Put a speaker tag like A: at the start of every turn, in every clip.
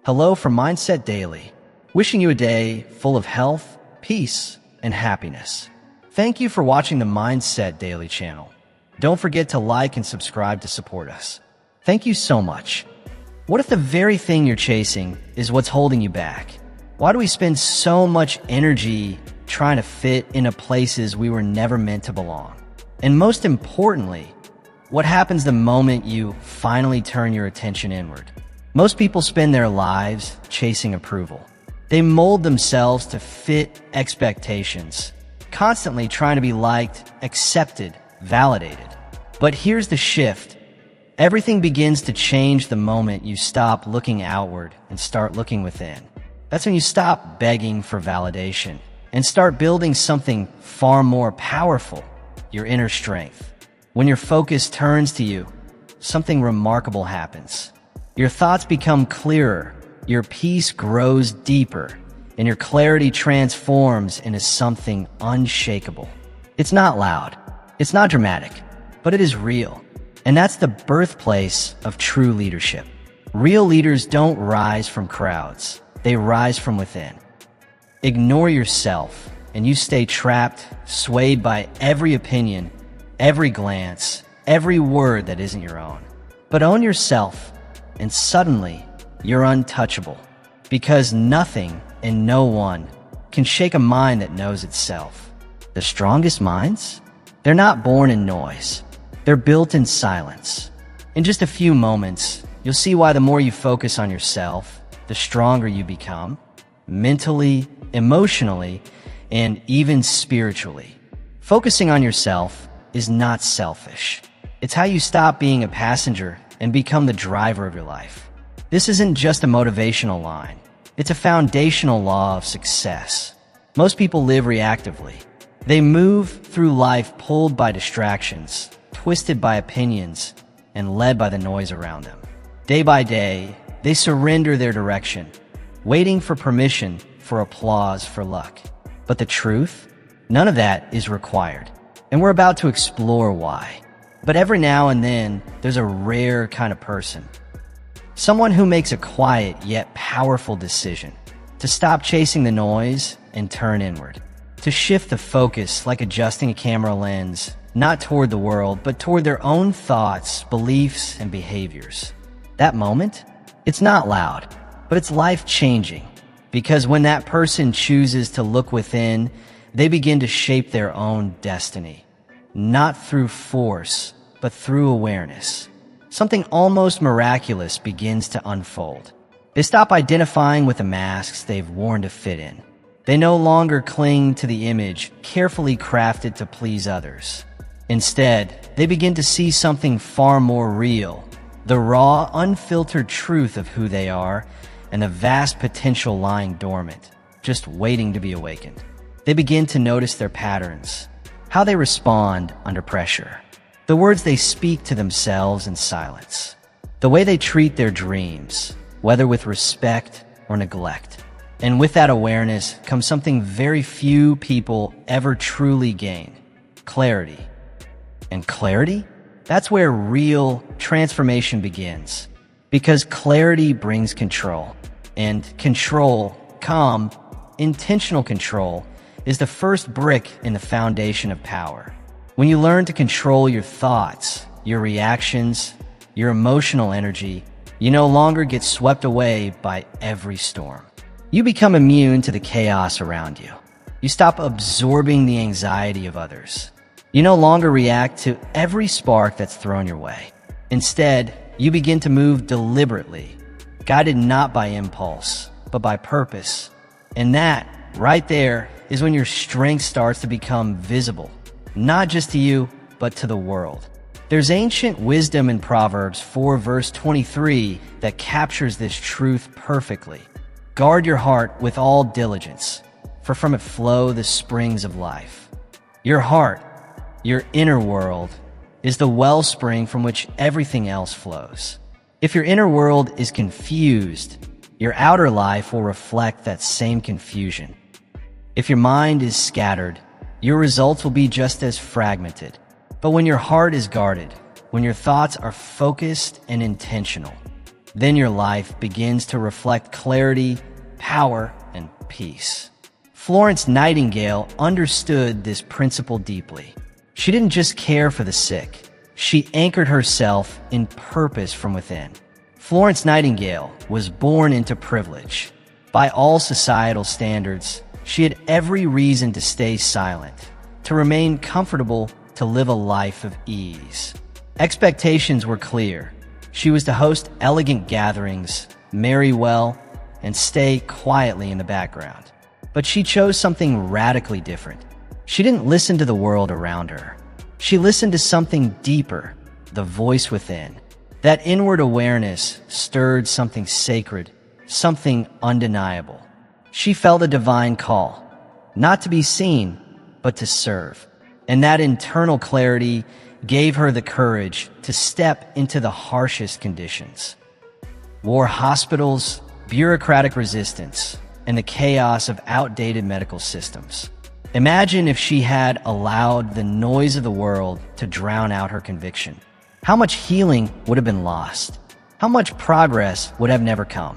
A: Hello from Mindset Daily, wishing you a day full of health, peace, and happiness. Thank you for watching the Mindset Daily channel. Don't forget to like and subscribe to support us. Thank you so much. What if the very thing you're chasing is what's holding you back? Why do we spend so much energy trying to fit into places we were never meant to belong? And most importantly, what happens the moment you finally turn your attention inward? Most people spend their lives chasing approval. They mold themselves to fit expectations, constantly trying to be liked, accepted, validated. But here's the shift. Everything begins to change the moment you stop looking outward and start looking within. That's when you stop begging for validation and start building something far more powerful, your inner strength. When your focus turns to you, something remarkable happens. Your thoughts become clearer, your peace grows deeper, and your clarity transforms into something unshakable. It's not loud, it's not dramatic, but it is real. And that's the birthplace of true leadership. Real leaders don't rise from crowds, they rise from within. Ignore yourself, and you stay trapped, swayed by every opinion, every glance, every word that isn't your own. But own yourself, and suddenly you're untouchable, because nothing and no one can shake a mind that knows itself. The strongest minds? They're not born in noise. They're built in silence. In just a few moments, you'll see why the more you focus on yourself, the stronger you become, mentally, emotionally, and even spiritually. Focusing on yourself is not selfish. It's how you stop being a passenger and become the driver of your life. This isn't just a motivational line. It's a foundational law of success. Most people live reactively. They move through life pulled by distractions, twisted by opinions, and led by the noise around them. Day by day, they surrender their direction, waiting for permission, for applause, for luck. But the truth? None of that is required. And we're about to explore why. But every now and then, there's a rare kind of person. Someone who makes a quiet yet powerful decision to stop chasing the noise and turn inward. To shift the focus like adjusting a camera lens, not toward the world, but toward their own thoughts, beliefs, and behaviors. That moment? It's not loud, but it's life-changing. Because when that person chooses to look within, they begin to shape their own destiny. Not through force, but through awareness. Something almost miraculous begins to unfold. They stop identifying with the masks they've worn to fit in. They no longer cling to the image carefully crafted to please others. Instead, they begin to see something far more real, the raw, unfiltered truth of who they are and the vast potential lying dormant, just waiting to be awakened. They begin to notice their patterns, how they respond under pressure, the words they speak to themselves in silence, the way they treat their dreams, whether with respect or neglect. And with that awareness comes something very few people ever truly gain: clarity. And clarity? That's where real transformation begins. Because clarity brings control. And control, calm, intentional control, is the first brick in the foundation of power. When you learn to control your thoughts, your reactions, your emotional energy, you no longer get swept away by every storm. You become immune to the chaos around you. You stop absorbing the anxiety of others. You no longer react to every spark that's thrown your way. Instead, you begin to move deliberately, guided not by impulse, but by purpose. And that, right there, is when your strength starts to become visible, not just to you, but to the world. There's ancient wisdom in Proverbs 4 verse 23 that captures this truth perfectly. Guard your heart with all diligence, for from it flow the springs of life. Your heart, your inner world, is the wellspring from which everything else flows. If your inner world is confused, your outer life will reflect that same confusion. If your mind is scattered, your results will be just as fragmented. But when your heart is guarded, when your thoughts are focused and intentional, Then your life begins to reflect clarity, power, and peace. Florence Nightingale understood this principle deeply. She didn't just care for the sick. She anchored herself in purpose from within. Florence Nightingale was born into privilege. By all societal standards, she had every reason to stay silent, to remain comfortable, to live a life of ease. Expectations were clear. She was to host elegant gatherings, marry well, and stay quietly in the background. But she chose something radically different. She didn't listen to the world around her. She listened to something deeper, the voice within. That inward awareness stirred something sacred, something undeniable. She felt a divine call, not to be seen, but to serve. And that internal clarity gave her the courage to step into the harshest conditions. War hospitals, bureaucratic resistance, and the chaos of outdated medical systems. Imagine if she had allowed the noise of the world to drown out her conviction. How much healing would have been lost? How much progress would have never come?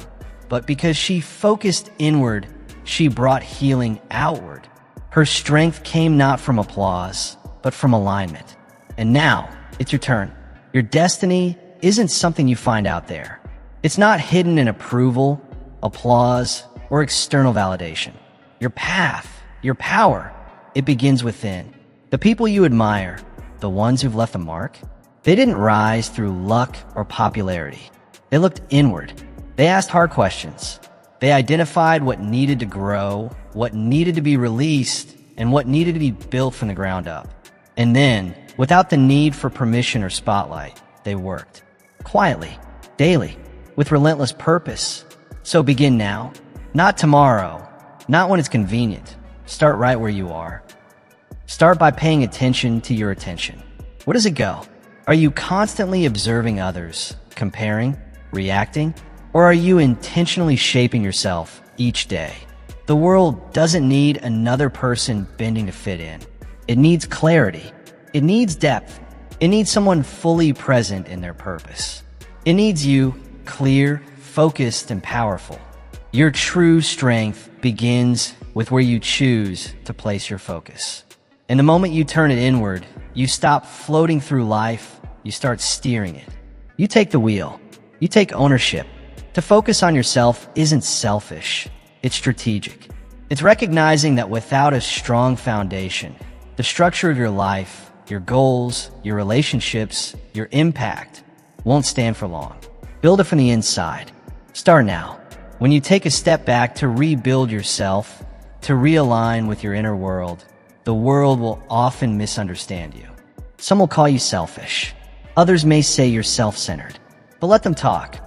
A: But because she focused inward, she brought healing outward. Her strength came not from applause, but from alignment. And now, it's your turn. Your destiny isn't something you find out there. It's not hidden in approval, applause, or external validation. Your path, your power, it begins within. The people you admire, the ones who've left a mark, they didn't rise through luck or popularity. They looked inward. They asked hard questions. They identified what needed to grow, what needed to be released, and what needed to be built from the ground up. And then, without the need for permission or spotlight, they worked. Quietly, daily, with relentless purpose. So begin now, not tomorrow, not when it's convenient. Start right where you are. Start by paying attention to your attention. Where does it go? Are you constantly observing others, comparing, reacting? Or are you intentionally shaping yourself each day? The world doesn't need another person bending to fit in. It needs clarity. It needs depth. It needs someone fully present in their purpose. It needs you, clear, focused, and powerful. Your true strength begins with where you choose to place your focus. And the moment you turn it inward, you stop floating through life, you start steering it. You take the wheel. You take ownership. To focus on yourself isn't selfish, it's strategic. It's recognizing that without a strong foundation, the structure of your life, your goals, your relationships, your impact won't stand for long. Build it from the inside. Start now. When you take a step back to rebuild yourself, to realign with your inner world, the world will often misunderstand you. Some will call you selfish. Others may say you're self-centered. But let them talk.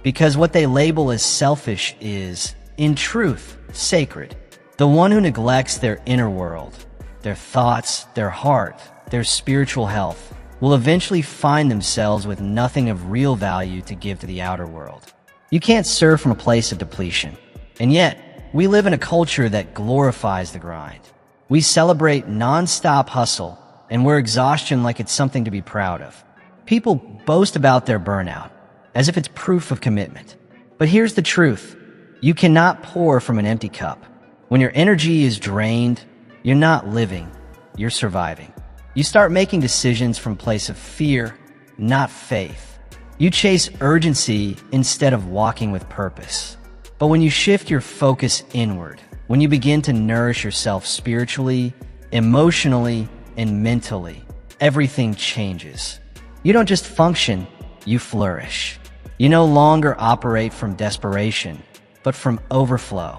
A: Because what they label as selfish is, in truth, sacred. The one who neglects their inner world, their thoughts, their heart, their spiritual health, will eventually find themselves with nothing of real value to give to the outer world. You can't serve from a place of depletion. And yet, we live in a culture that glorifies the grind. We celebrate non-stop hustle and wear exhaustion like it's something to be proud of. People boast about their burnout, as if it's proof of commitment. But here's the truth. You cannot pour from an empty cup. When your energy is drained, you're not living, you're surviving. You start making decisions from a place of fear, not faith. You chase urgency instead of walking with purpose. But when you shift your focus inward, when you begin to nourish yourself spiritually, emotionally, and mentally, everything changes. You don't just function, you flourish. You no longer operate from desperation, but from overflow.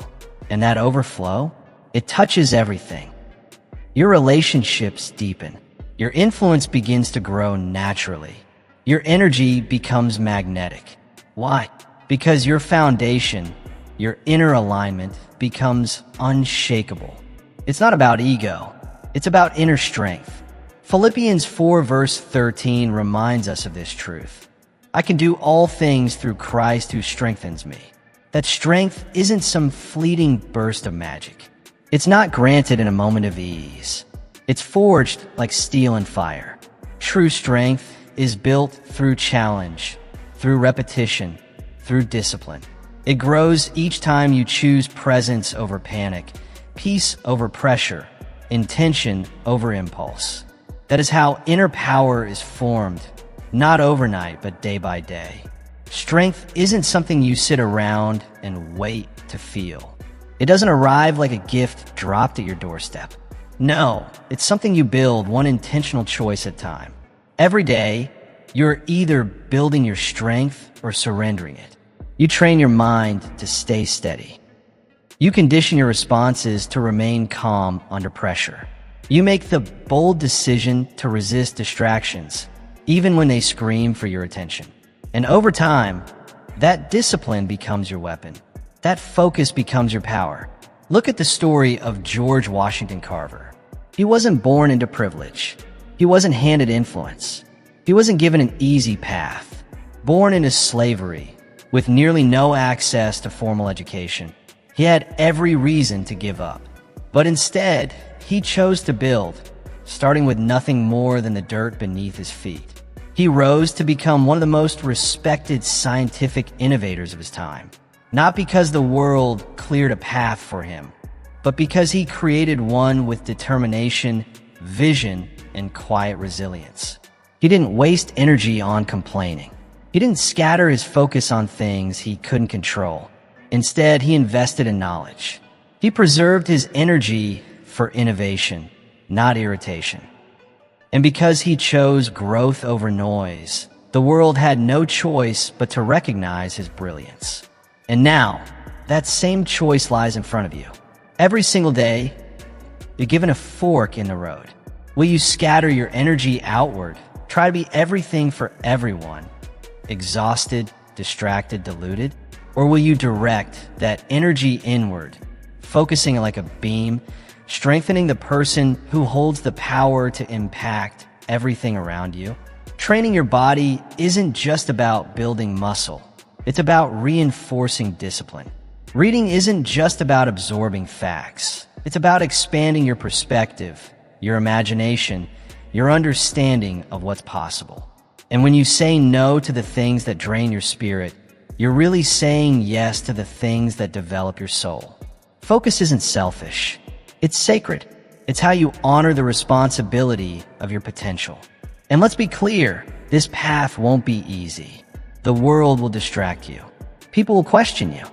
A: And that overflow, it touches everything. Your relationships deepen. Your influence begins to grow naturally. Your energy becomes magnetic. Why? Because your foundation, your inner alignment, becomes unshakable. It's not about ego. It's about inner strength. Philippians 4 verse 13 reminds us of this truth. I can do all things through Christ who strengthens me. That strength isn't some fleeting burst of magic. It's not granted in a moment of ease. It's forged like steel and fire. True strength is built through challenge, through repetition, through discipline. It grows each time you choose presence over panic, peace over pressure, intention over impulse. That is how inner power is formed, not overnight, but day by day. Strength isn't something you sit around and wait to feel. It doesn't arrive like a gift dropped at your doorstep. No, it's something you build one intentional choice at a time. Every day, you're either building your strength or surrendering it. You train your mind to stay steady. You condition your responses to remain calm under pressure. You make the bold decision to resist distractions, even when they scream for your attention. And over time, that discipline becomes your weapon. That focus becomes your power. Look at the story of George Washington Carver. He wasn't born into privilege. He wasn't handed influence. He wasn't given an easy path. Born into slavery, with nearly no access to formal education, he had every reason to give up. But instead, he chose to build, starting with nothing more than the dirt beneath his feet. He rose to become one of the most respected scientific innovators of his time, not because the world cleared a path for him, but because he created one with determination, vision, and quiet resilience. He didn't waste energy on complaining. He didn't scatter his focus on things he couldn't control. Instead, he invested in knowledge. He preserved his energy for innovation, not irritation. And because he chose growth over noise, the world had no choice but to recognize his brilliance. And now, that same choice lies in front of you. Every single day, you're given a fork in the road. Will you scatter your energy outward, try to be everything for everyone, exhausted, distracted, deluded? Or will you direct that energy inward, focusing like a beam, strengthening the person who holds the power to impact everything around you? Training your body isn't just about building muscle. It's about reinforcing discipline. Reading isn't just about absorbing facts. It's about expanding your perspective, your imagination, your understanding of what's possible. And when you say no to the things that drain your spirit, you're really saying yes to the things that develop your soul. Focus isn't selfish. It's sacred. It's how you honor the responsibility of your potential. And let's be clear, this path won't be easy. The world will distract you. People will question you.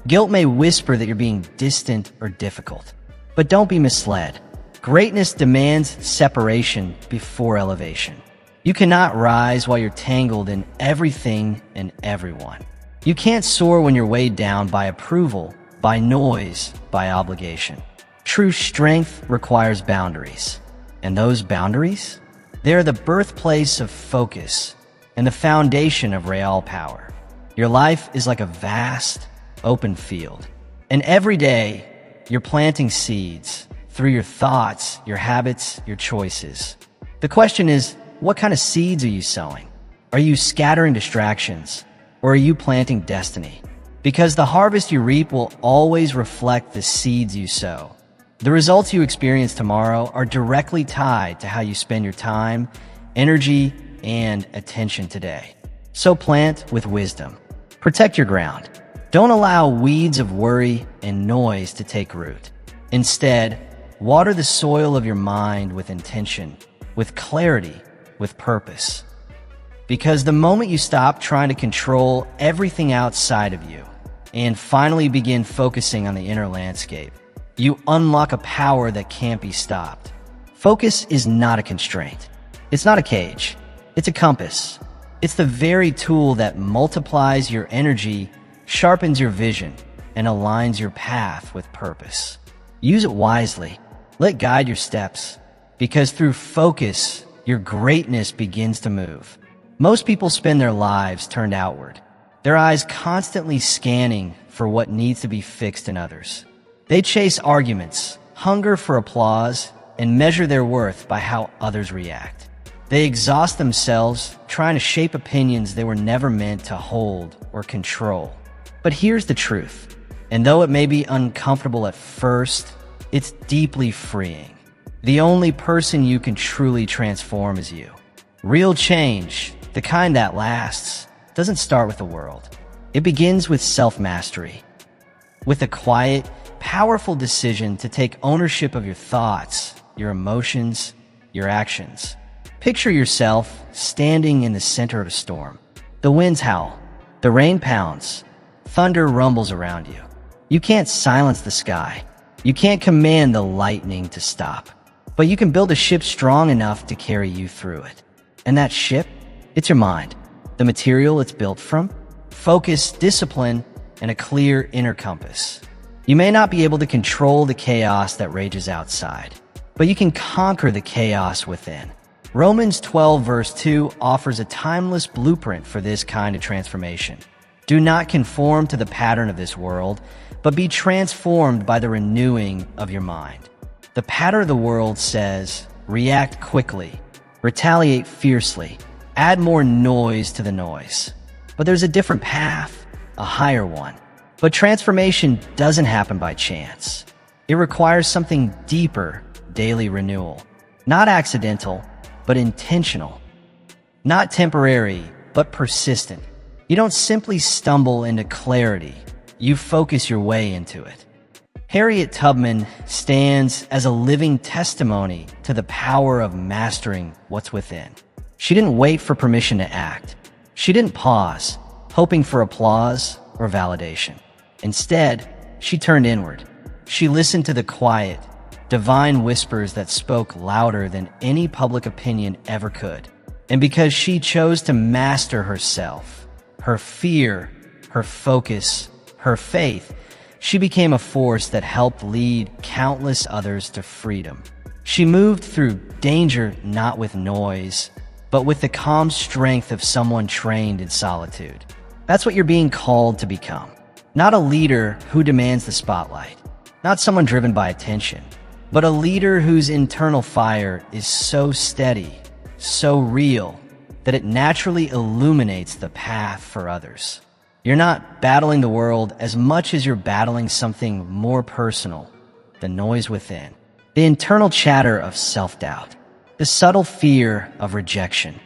A: Guilt may whisper that you're being distant or difficult. But don't be misled. Greatness demands separation before elevation. You cannot rise while you're tangled in everything and everyone. You can't soar when you're weighed down by approval, by noise, by obligation. True strength requires boundaries. And those boundaries? They're the birthplace of focus and the foundation of real power. Your life is like a vast, open field. And every day, you're planting seeds through your thoughts, your habits, your choices. The question is, what kind of seeds are you sowing? Are you scattering distractions, or are you planting destiny? Because the harvest you reap will always reflect the seeds you sow. The results you experience tomorrow are directly tied to how you spend your time, energy, and attention today. So plant with wisdom. Protect your ground. Don't allow weeds of worry and noise to take root. Instead, water the soil of your mind with intention, with clarity, with purpose. Because the moment you stop trying to control everything outside of you and finally begin focusing on the inner landscape, you unlock a power that can't be stopped. Focus is not a constraint. It's not a cage. It's a compass. It's the very tool that multiplies your energy, sharpens your vision, and aligns your path with purpose. Use it wisely. Let it guide your steps. Because through focus, your greatness begins to move. Most people spend their lives turned outward, their eyes constantly scanning for what needs to be fixed in others. They chase arguments, hunger for applause, and measure their worth by how others react. They exhaust themselves trying to shape opinions they were never meant to hold or control. But here's the truth, and though it may be uncomfortable at first, it's deeply freeing. The only person you can truly transform is you. Real change, the kind that lasts, doesn't start with the world. It begins with self-mastery, with a quiet, powerful decision to take ownership of your thoughts, your emotions, your actions. Picture yourself standing in the center of a storm. The winds howl, the rain pounds, thunder rumbles around you. You can't silence the sky. You can't command the lightning to stop. But you can build a ship strong enough to carry you through it. And that ship? It's your mind. The material it's built from? Focus, discipline, and a clear inner compass. You may not be able to control the chaos that rages outside, but you can conquer the chaos within. Romans 12 verse 2 offers a timeless blueprint for this kind of transformation. Do not conform to the pattern of this world, but be transformed by the renewing of your mind. The pattern of the world says, react quickly, retaliate fiercely, add more noise to the noise. But there's a different path, a higher one. But transformation doesn't happen by chance. It requires something deeper, daily renewal. Not accidental, but intentional. Not temporary, but persistent. You don't simply stumble into clarity. You focus your way into it. Harriet Tubman stands as a living testimony to the power of mastering what's within. She didn't wait for permission to act. She didn't pause, hoping for applause or validation. Instead, she turned inward. She listened to the quiet, divine whispers that spoke louder than any public opinion ever could. And because she chose to master herself, her fear, her focus, her faith, she became a force that helped lead countless others to freedom. She moved through danger not with noise, but with the calm strength of someone trained in solitude. That's what you're being called to become. Not a leader who demands the spotlight, not someone driven by attention, but a leader whose internal fire is so steady, so real, that it naturally illuminates the path for others. You're not battling the world as much as you're battling something more personal, the noise within, the internal chatter of self-doubt, the subtle fear of rejection,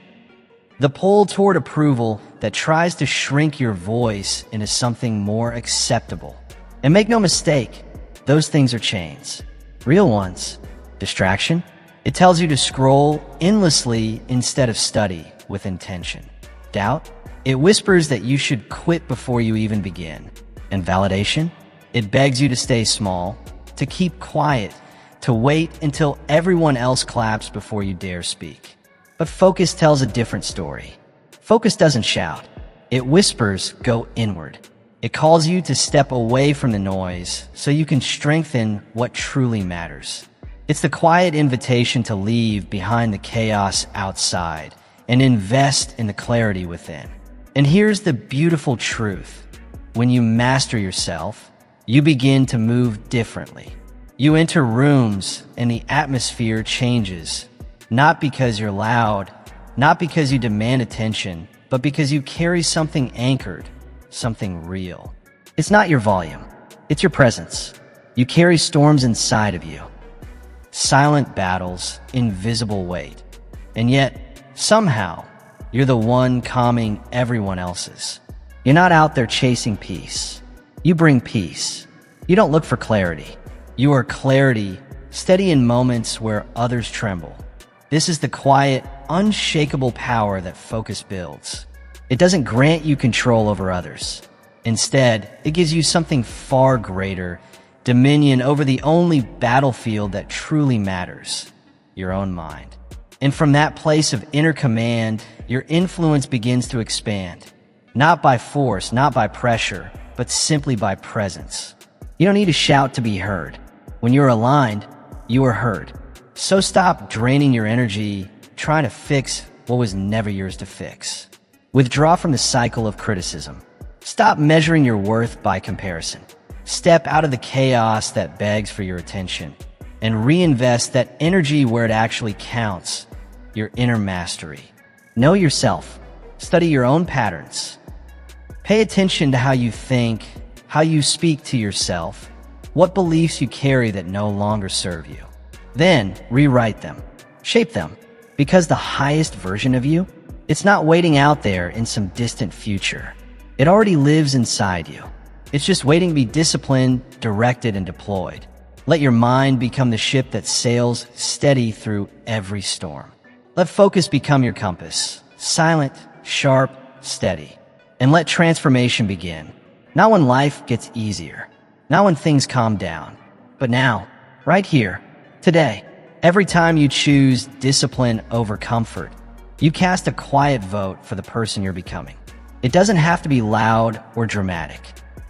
A: the pull toward approval that tries to shrink your voice into something more acceptable. And make no mistake, those things are chains. Real ones. Distraction. It tells you to scroll endlessly instead of study with intention. Doubt. It whispers that you should quit before you even begin. And validation. It begs you to stay small, to keep quiet, to wait until everyone else claps before you dare speak. But focus tells a different story. Focus doesn't shout. It whispers, go inward. It calls you to step away from the noise so you can strengthen what truly matters. It's the quiet invitation to leave behind the chaos outside and invest in the clarity within. And here's the beautiful truth. When you master yourself, you begin to move differently. You enter rooms and the atmosphere changes. Not because you're loud, not because you demand attention, but because you carry something anchored, something real. It's not your volume, it's your presence. You carry storms inside of you. Silent battles, invisible weight. And yet, somehow, you're the one calming everyone else's. You're not out there chasing peace. You bring peace. You don't look for clarity. You are clarity, steady in moments where others tremble. This is the quiet, unshakable power that focus builds. It doesn't grant you control over others. Instead, it gives you something far greater, dominion over the only battlefield that truly matters, your own mind. And from that place of inner command, your influence begins to expand. Not by force, not by pressure, but simply by presence. You don't need to shout to be heard. When you're aligned, you are heard. So stop draining your energy trying to fix what was never yours to fix. Withdraw from the cycle of criticism. Stop measuring your worth by comparison. Step out of the chaos that begs for your attention and reinvest that energy where it actually counts, your inner mastery. Know yourself. Study your own patterns. Pay attention to how you think, how you speak to yourself, what beliefs you carry that no longer serve you. Then rewrite them, shape them, because the highest version of you, it's not waiting out there in some distant future. It already lives inside you. It's just waiting to be disciplined, directed, and deployed. Let your mind become the ship that sails steady through every storm. Let focus become your compass, silent, sharp, steady. And let transformation begin. Not when life gets easier, not when things calm down, but now, right here, today. Every time you choose discipline over comfort, you cast a quiet vote for the person you're becoming. It doesn't have to be loud or dramatic.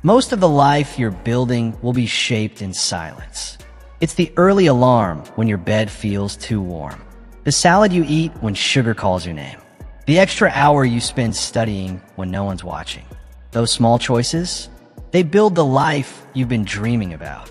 A: Most of the life you're building will be shaped in silence. It's the early alarm when your bed feels too warm. The salad you eat when sugar calls your name. The extra hour you spend studying when no one's watching. Those small choices, they build the life you've been dreaming about.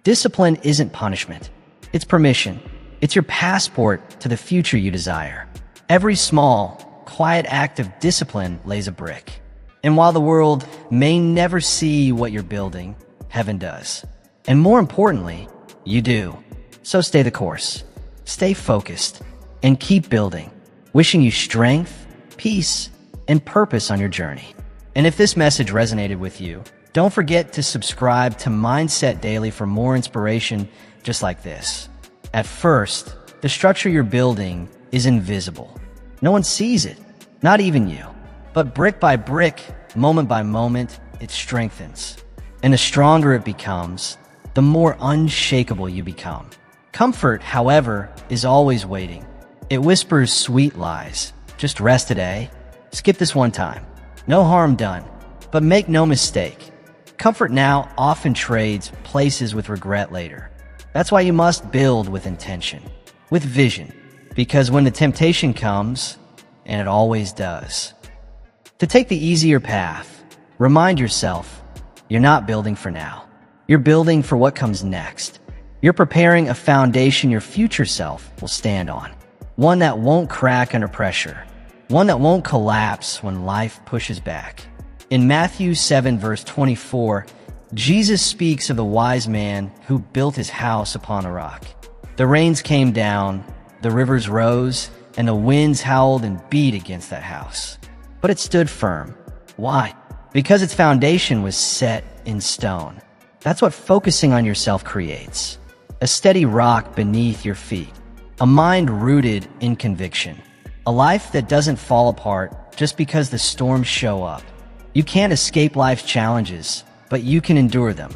A: Discipline isn't punishment. It's permission. It's your passport to the future you desire. Every small, quiet act of discipline lays a brick. And while the world may never see what you're building, heaven does. And more importantly, you do. So stay the course, stay focused, and keep building. Wishing you strength, peace, and purpose on your journey. And if this message resonated with you, don't forget to subscribe to Mindset Daily for more inspiration just like this. At first, the structure you're building is invisible. No one sees it, not even you. But brick by brick, moment by moment, it strengthens. And the stronger it becomes, the more unshakable you become. Comfort, however, is always waiting. It whispers sweet lies. Just rest today. Skip this one time. No harm done. But make no mistake, comfort now often trades places with regret later. That's why you must build with intention, with vision. Because when the temptation comes, and it always does, to take the easier path, remind yourself, you're not building for now. You're building for what comes next. You're preparing a foundation your future self will stand on. One that won't crack under pressure. One that won't collapse when life pushes back. In Matthew 7 verse 24, Jesus speaks of the wise man who built his house upon a rock. The rains came down, the rivers rose, and the winds howled and beat against that house. But it stood firm. Why? Because its foundation was set in stone. That's what focusing on yourself creates. A steady rock beneath your feet. A mind rooted in conviction. A life that doesn't fall apart just because the storms show up. You can't escape life's challenges, but you can endure them.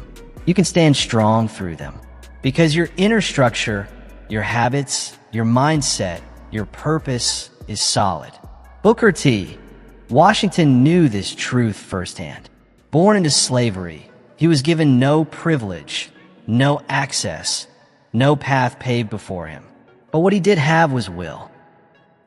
A: You can stand strong through them. Because your inner structure, your habits, your mindset, your purpose is solid. Booker T. Washington knew this truth firsthand. Born into slavery, he was given no privilege, no access, no path paved before him. But what he did have was will.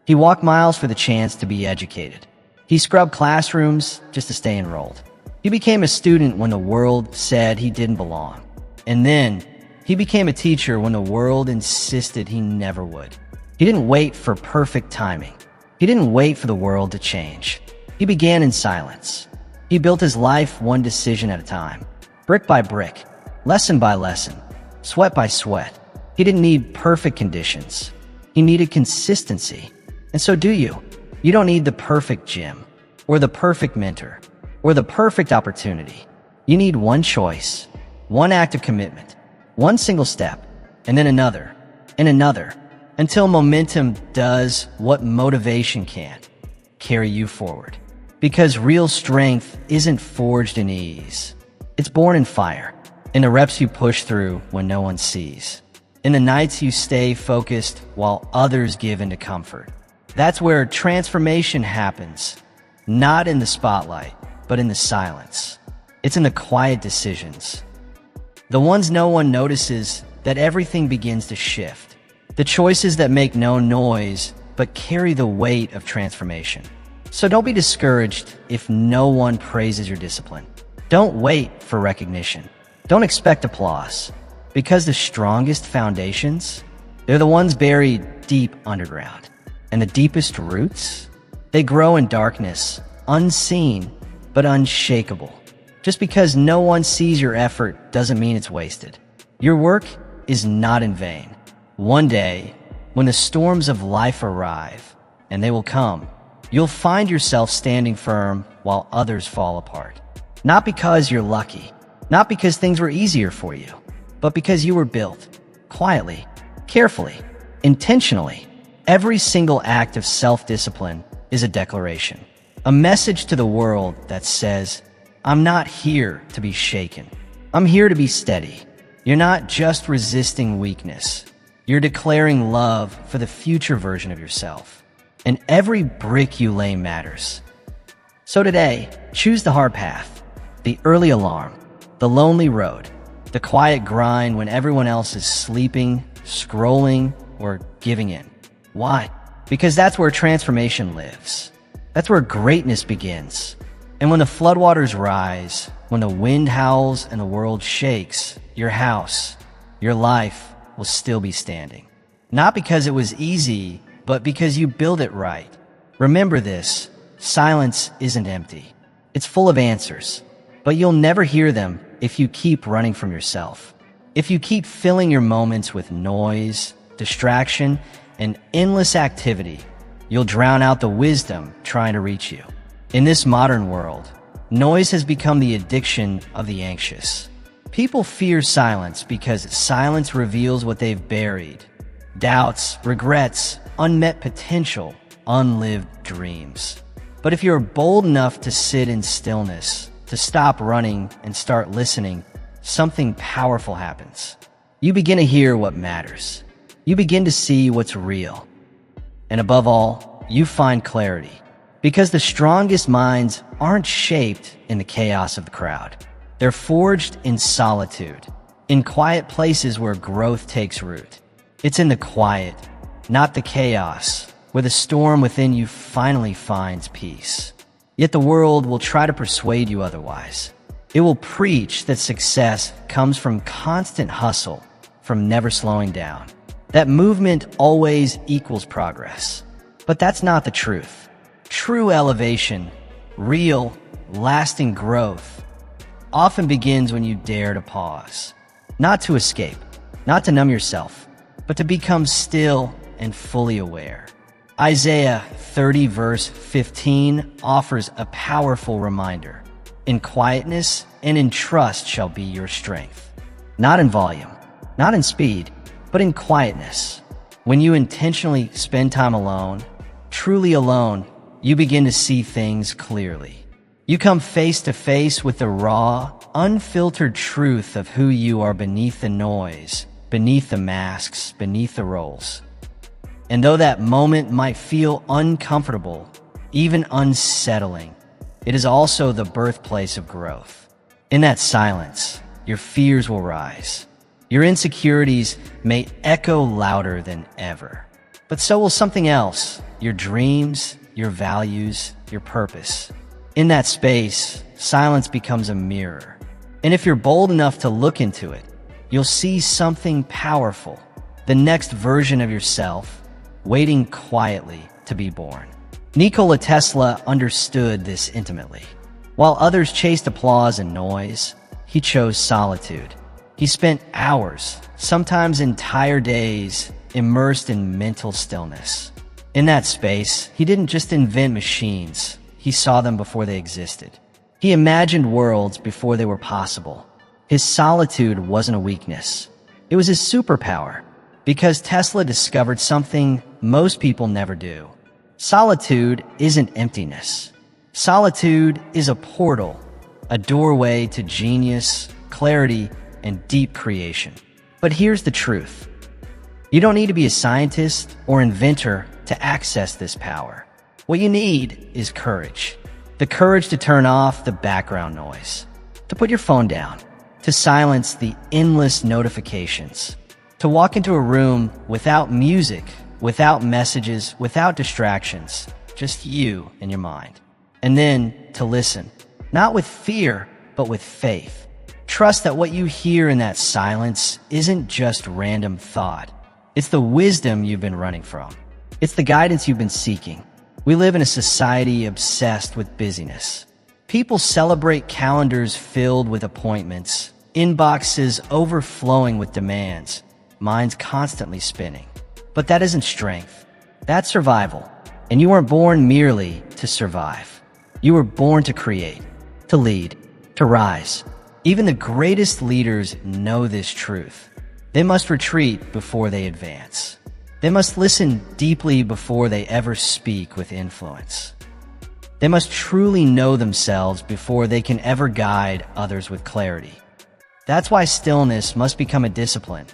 A: He walked miles for the chance to be educated. He scrubbed classrooms just to stay enrolled. He became a student when the world said he didn't belong. And then, he became a teacher when the world insisted he never would. He didn't wait for perfect timing. He didn't wait for the world to change. He began in silence. He built his life one decision at a time, brick by brick, lesson by lesson, sweat by sweat. He didn't need perfect conditions. He needed consistency. And so do you. You don't need the perfect gym, or the perfect mentor, or the perfect opportunity. You need one choice, one act of commitment, one single step, and then another, and another, until momentum does what motivation can't: carry you forward. Because real strength isn't forged in ease. It's born in fire, in the reps you push through when no one sees, in the nights you stay focused while others give into comfort. That's where transformation happens, not in the spotlight, but in the silence. It's in the quiet decisions, the ones no one notices, that everything begins to shift. The choices that make no noise, but carry the weight of transformation. So don't be discouraged if no one praises your discipline. Don't wait for recognition. Don't expect applause. Because the strongest foundations, they're the ones buried deep underground. And the deepest roots, they grow in darkness, unseen, but unshakable. Just because no one sees your effort doesn't mean it's wasted. Your work is not in vain. One day, when the storms of life arrive, and they will come, you'll find yourself standing firm while others fall apart. Not because you're lucky, not because things were easier for you, but because you were built quietly, carefully, intentionally. Every single act of self-discipline is a declaration, a message to the world that says, I'm not here to be shaken. I'm here to be steady. You're not just resisting weakness. You're declaring love for the future version of yourself. And every brick you lay matters. So today, choose the hard path, the early alarm, the lonely road, the quiet grind when everyone else is sleeping, scrolling, or giving in. Why? Because that's where transformation lives. That's where greatness begins. And when the floodwaters rise, when the wind howls and the world shakes, your house, your life will still be standing. Not because it was easy, but because you built it right. Remember this, silence isn't empty. It's full of answers, but you'll never hear them if you keep running from yourself. If you keep filling your moments with noise, distraction, and endless activity, you'll drown out the wisdom trying to reach you. In this modern world, noise has become the addiction of the anxious. People fear silence because silence reveals what they've buried. Doubts, regrets, unmet potential, unlived dreams. But if you're bold enough to sit in stillness, to stop running and start listening, something powerful happens. You begin to hear what matters. You begin to see what's real. And above all, you find clarity. Because the strongest minds aren't shaped in the chaos of the crowd. They're forged in solitude, in quiet places where growth takes root. It's in the quiet, not the chaos, where the storm within you finally finds peace. Yet the world will try to persuade you otherwise. It will preach that success comes from constant hustle, from never slowing down. That movement always equals progress. But that's not the truth. True elevation, real, lasting growth, often begins when you dare to pause. Not to escape, not to numb yourself, but to become still and fully aware. Isaiah 30 verse 15 offers a powerful reminder. In quietness and in trust shall be your strength. Not in volume, not in speed, but in quietness. When you intentionally spend time alone, truly alone, you begin to see things clearly. You come face to face with the raw, unfiltered truth of who you are beneath the noise, beneath the masks, beneath the roles. And though that moment might feel uncomfortable, even unsettling, it is also the birthplace of growth. In that silence, your fears will rise. Your insecurities may echo louder than ever. But so will something else, your dreams, your values, your purpose. In that space, silence becomes a mirror. And if you're bold enough to look into it, you'll see something powerful, the next version of yourself, waiting quietly to be born. Nikola Tesla understood this intimately. While others chased applause and noise, he chose solitude. He spent hours, sometimes entire days, immersed in mental stillness. In that space, he didn't just invent machines, he saw them before they existed. He imagined worlds before they were possible. His solitude wasn't a weakness. It was his superpower, because Tesla discovered something most people never do. Solitude isn't emptiness. Solitude is a portal, a doorway to genius, clarity, and deep creation. But here's the truth. You don't need to be a scientist or inventor to access this power. What you need is courage. The courage to turn off the background noise, to put your phone down, to silence the endless notifications, to walk into a room without music, without messages, without distractions, just you and your mind. And then to listen, not with fear, but with faith. Trust that what you hear in that silence isn't just random thought. It's the wisdom you've been running from. It's the guidance you've been seeking. We live in a society obsessed with busyness. People celebrate calendars filled with appointments, inboxes overflowing with demands, minds constantly spinning. But that isn't strength. That's survival. And you weren't born merely to survive. You were born to create, to lead, to rise. Even the greatest leaders know this truth. They must retreat before they advance. They must listen deeply before they ever speak with influence. They must truly know themselves before they can ever guide others with clarity. That's why stillness must become a discipline,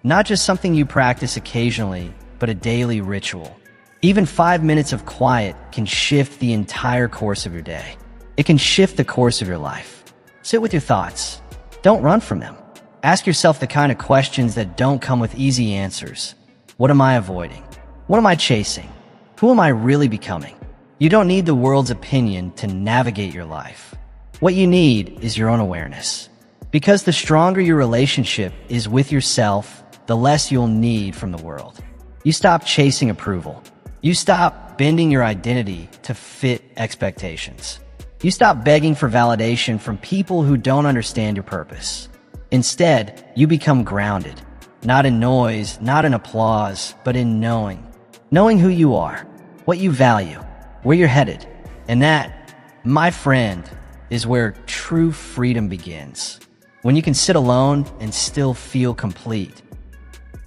A: not just something you practice occasionally, but a daily ritual. Even 5 minutes of quiet can shift the entire course of your day. It can shift the course of your life. Sit with your thoughts. Don't run from them. Ask yourself the kind of questions that don't come with easy answers. What am I avoiding? What am I chasing? Who am I really becoming? You don't need the world's opinion to navigate your life. What you need is your own awareness. Because the stronger your relationship is with yourself, the less you'll need from the world. You stop chasing approval. You stop bending your identity to fit expectations. You stop begging for validation from people who don't understand your purpose. Instead, you become grounded, not in noise, not in applause, but in knowing. Knowing who you are, what you value, where you're headed. And that, my friend, is where true freedom begins. When you can sit alone and still feel complete.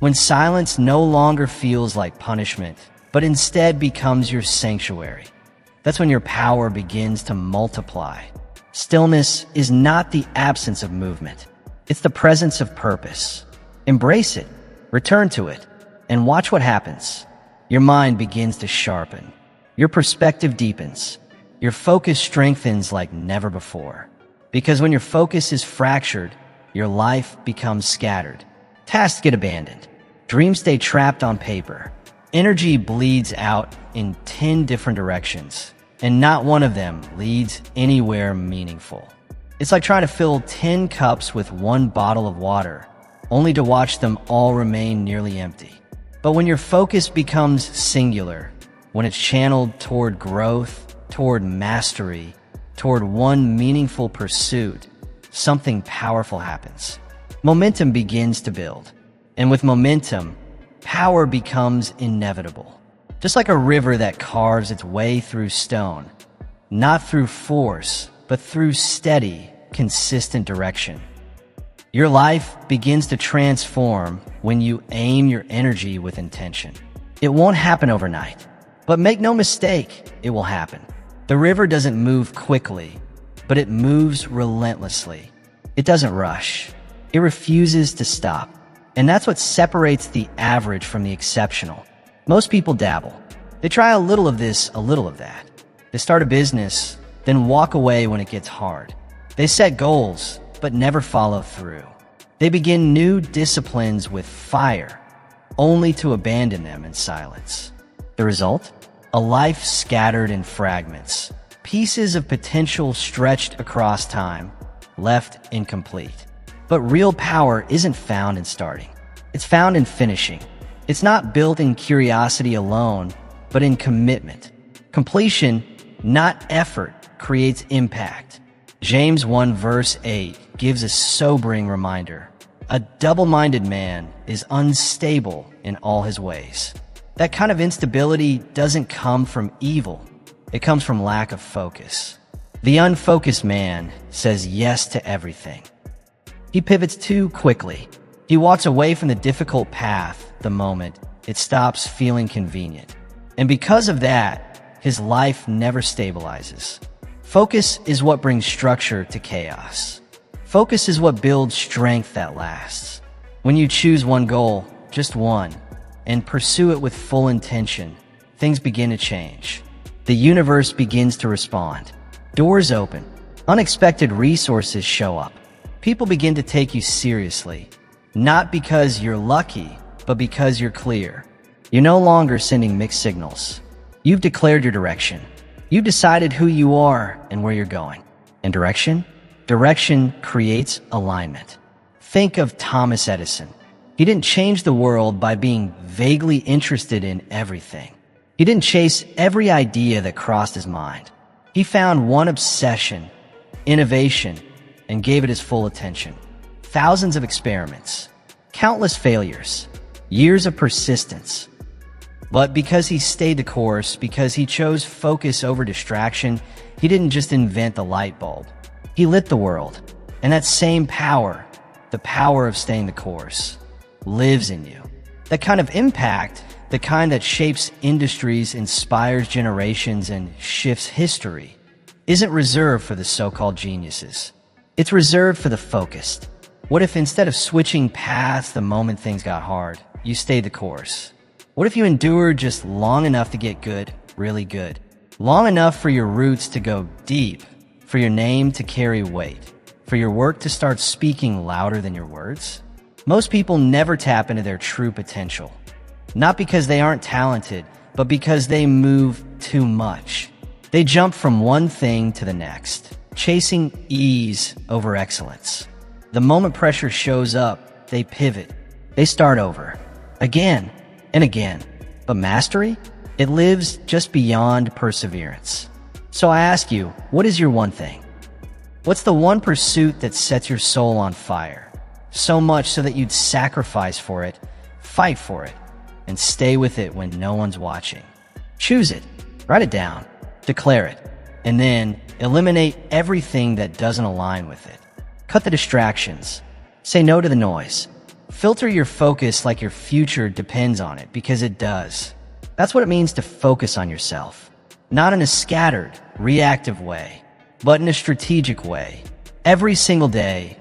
A: When silence no longer feels like punishment, but instead becomes your sanctuary. That's when your power begins to multiply. Stillness is not the absence of movement. It's the presence of purpose. Embrace it, return to it, and watch what happens. Your mind begins to sharpen. Your perspective deepens. Your focus strengthens like never before. Because when your focus is fractured, your life becomes scattered. Tasks get abandoned. Dreams stay trapped on paper. Energy bleeds out in 10 different directions, and not one of them leads anywhere meaningful. It's like trying to fill 10 cups with one bottle of water, only to watch them all remain nearly empty. But when your focus becomes singular, when it's channeled toward growth, toward mastery, toward one meaningful pursuit, something powerful happens. Momentum begins to build. And with momentum, power becomes inevitable. Just like a river that carves its way through stone, not through force, but through steady, consistent direction. Your life begins to transform when you aim your energy with intention. It won't happen overnight, but make no mistake, it will happen. The river doesn't move quickly, but it moves relentlessly. It doesn't rush. It refuses to stop. And that's what separates the average from the exceptional. Most people dabble. They try a little of this, a little of that. They start a business, then walk away when it gets hard. They set goals, but never follow through. They begin new disciplines with fire, only to abandon them in silence. The result? A life scattered in fragments, pieces of potential stretched across time, left incomplete. But real power isn't found in starting. It's found in finishing. It's not built in curiosity alone, but in commitment. Completion, not effort, creates impact. James 1 verse 8 gives a sobering reminder. A double-minded man is unstable in all his ways. That kind of instability doesn't come from evil. It comes from lack of focus. The unfocused man says yes to everything. He pivots too quickly. He walks away from the difficult path the moment it stops feeling convenient. And because of that, his life never stabilizes. Focus is what brings structure to chaos. Focus is what builds strength that lasts. When you choose one goal, just one, and pursue it with full intention, things begin to change. The universe begins to respond. Doors open. Unexpected resources show up. People begin to take you seriously, not because you're lucky, but because you're clear. You're no longer sending mixed signals. You've declared your direction. You've decided who you are and where you're going. And direction? Direction creates alignment. Think of Thomas Edison. He didn't change the world by being vaguely interested in everything. He didn't chase every idea that crossed his mind. He found one obsession, innovation, and gave it his full attention. Thousands of experiments, countless failures, years of persistence. But because he stayed the course, because he chose focus over distraction, he didn't just invent the light bulb. He lit the world. And that same power, the power of staying the course, lives in you. That kind of impact, the kind that shapes industries, inspires generations, and shifts history, isn't reserved for the so-called geniuses. It's reserved for the focused. What if instead of switching paths the moment things got hard, you stayed the course? What if you endured just long enough to get good, really good? Long enough for your roots to go deep, for your name to carry weight, for your work to start speaking louder than your words? Most people never tap into their true potential. Not because they aren't talented, but because they move too much. They jump from one thing to the next, chasing ease over excellence. The moment pressure shows up, they pivot. They start over, again and again. But mastery? It lives just beyond perseverance. So I ask you, what is your one thing? What's the one pursuit that sets your soul on fire? So much so that you'd sacrifice for it, fight for it, and stay with it when no one's watching. Choose it, write it down, declare it, and then eliminate everything that doesn't align with it. Cut the distractions. Say no to the noise. Filter your focus like your future depends on it, because it does. That's what it means to focus on yourself. Not in a scattered, reactive way, but in a strategic way. Every single day,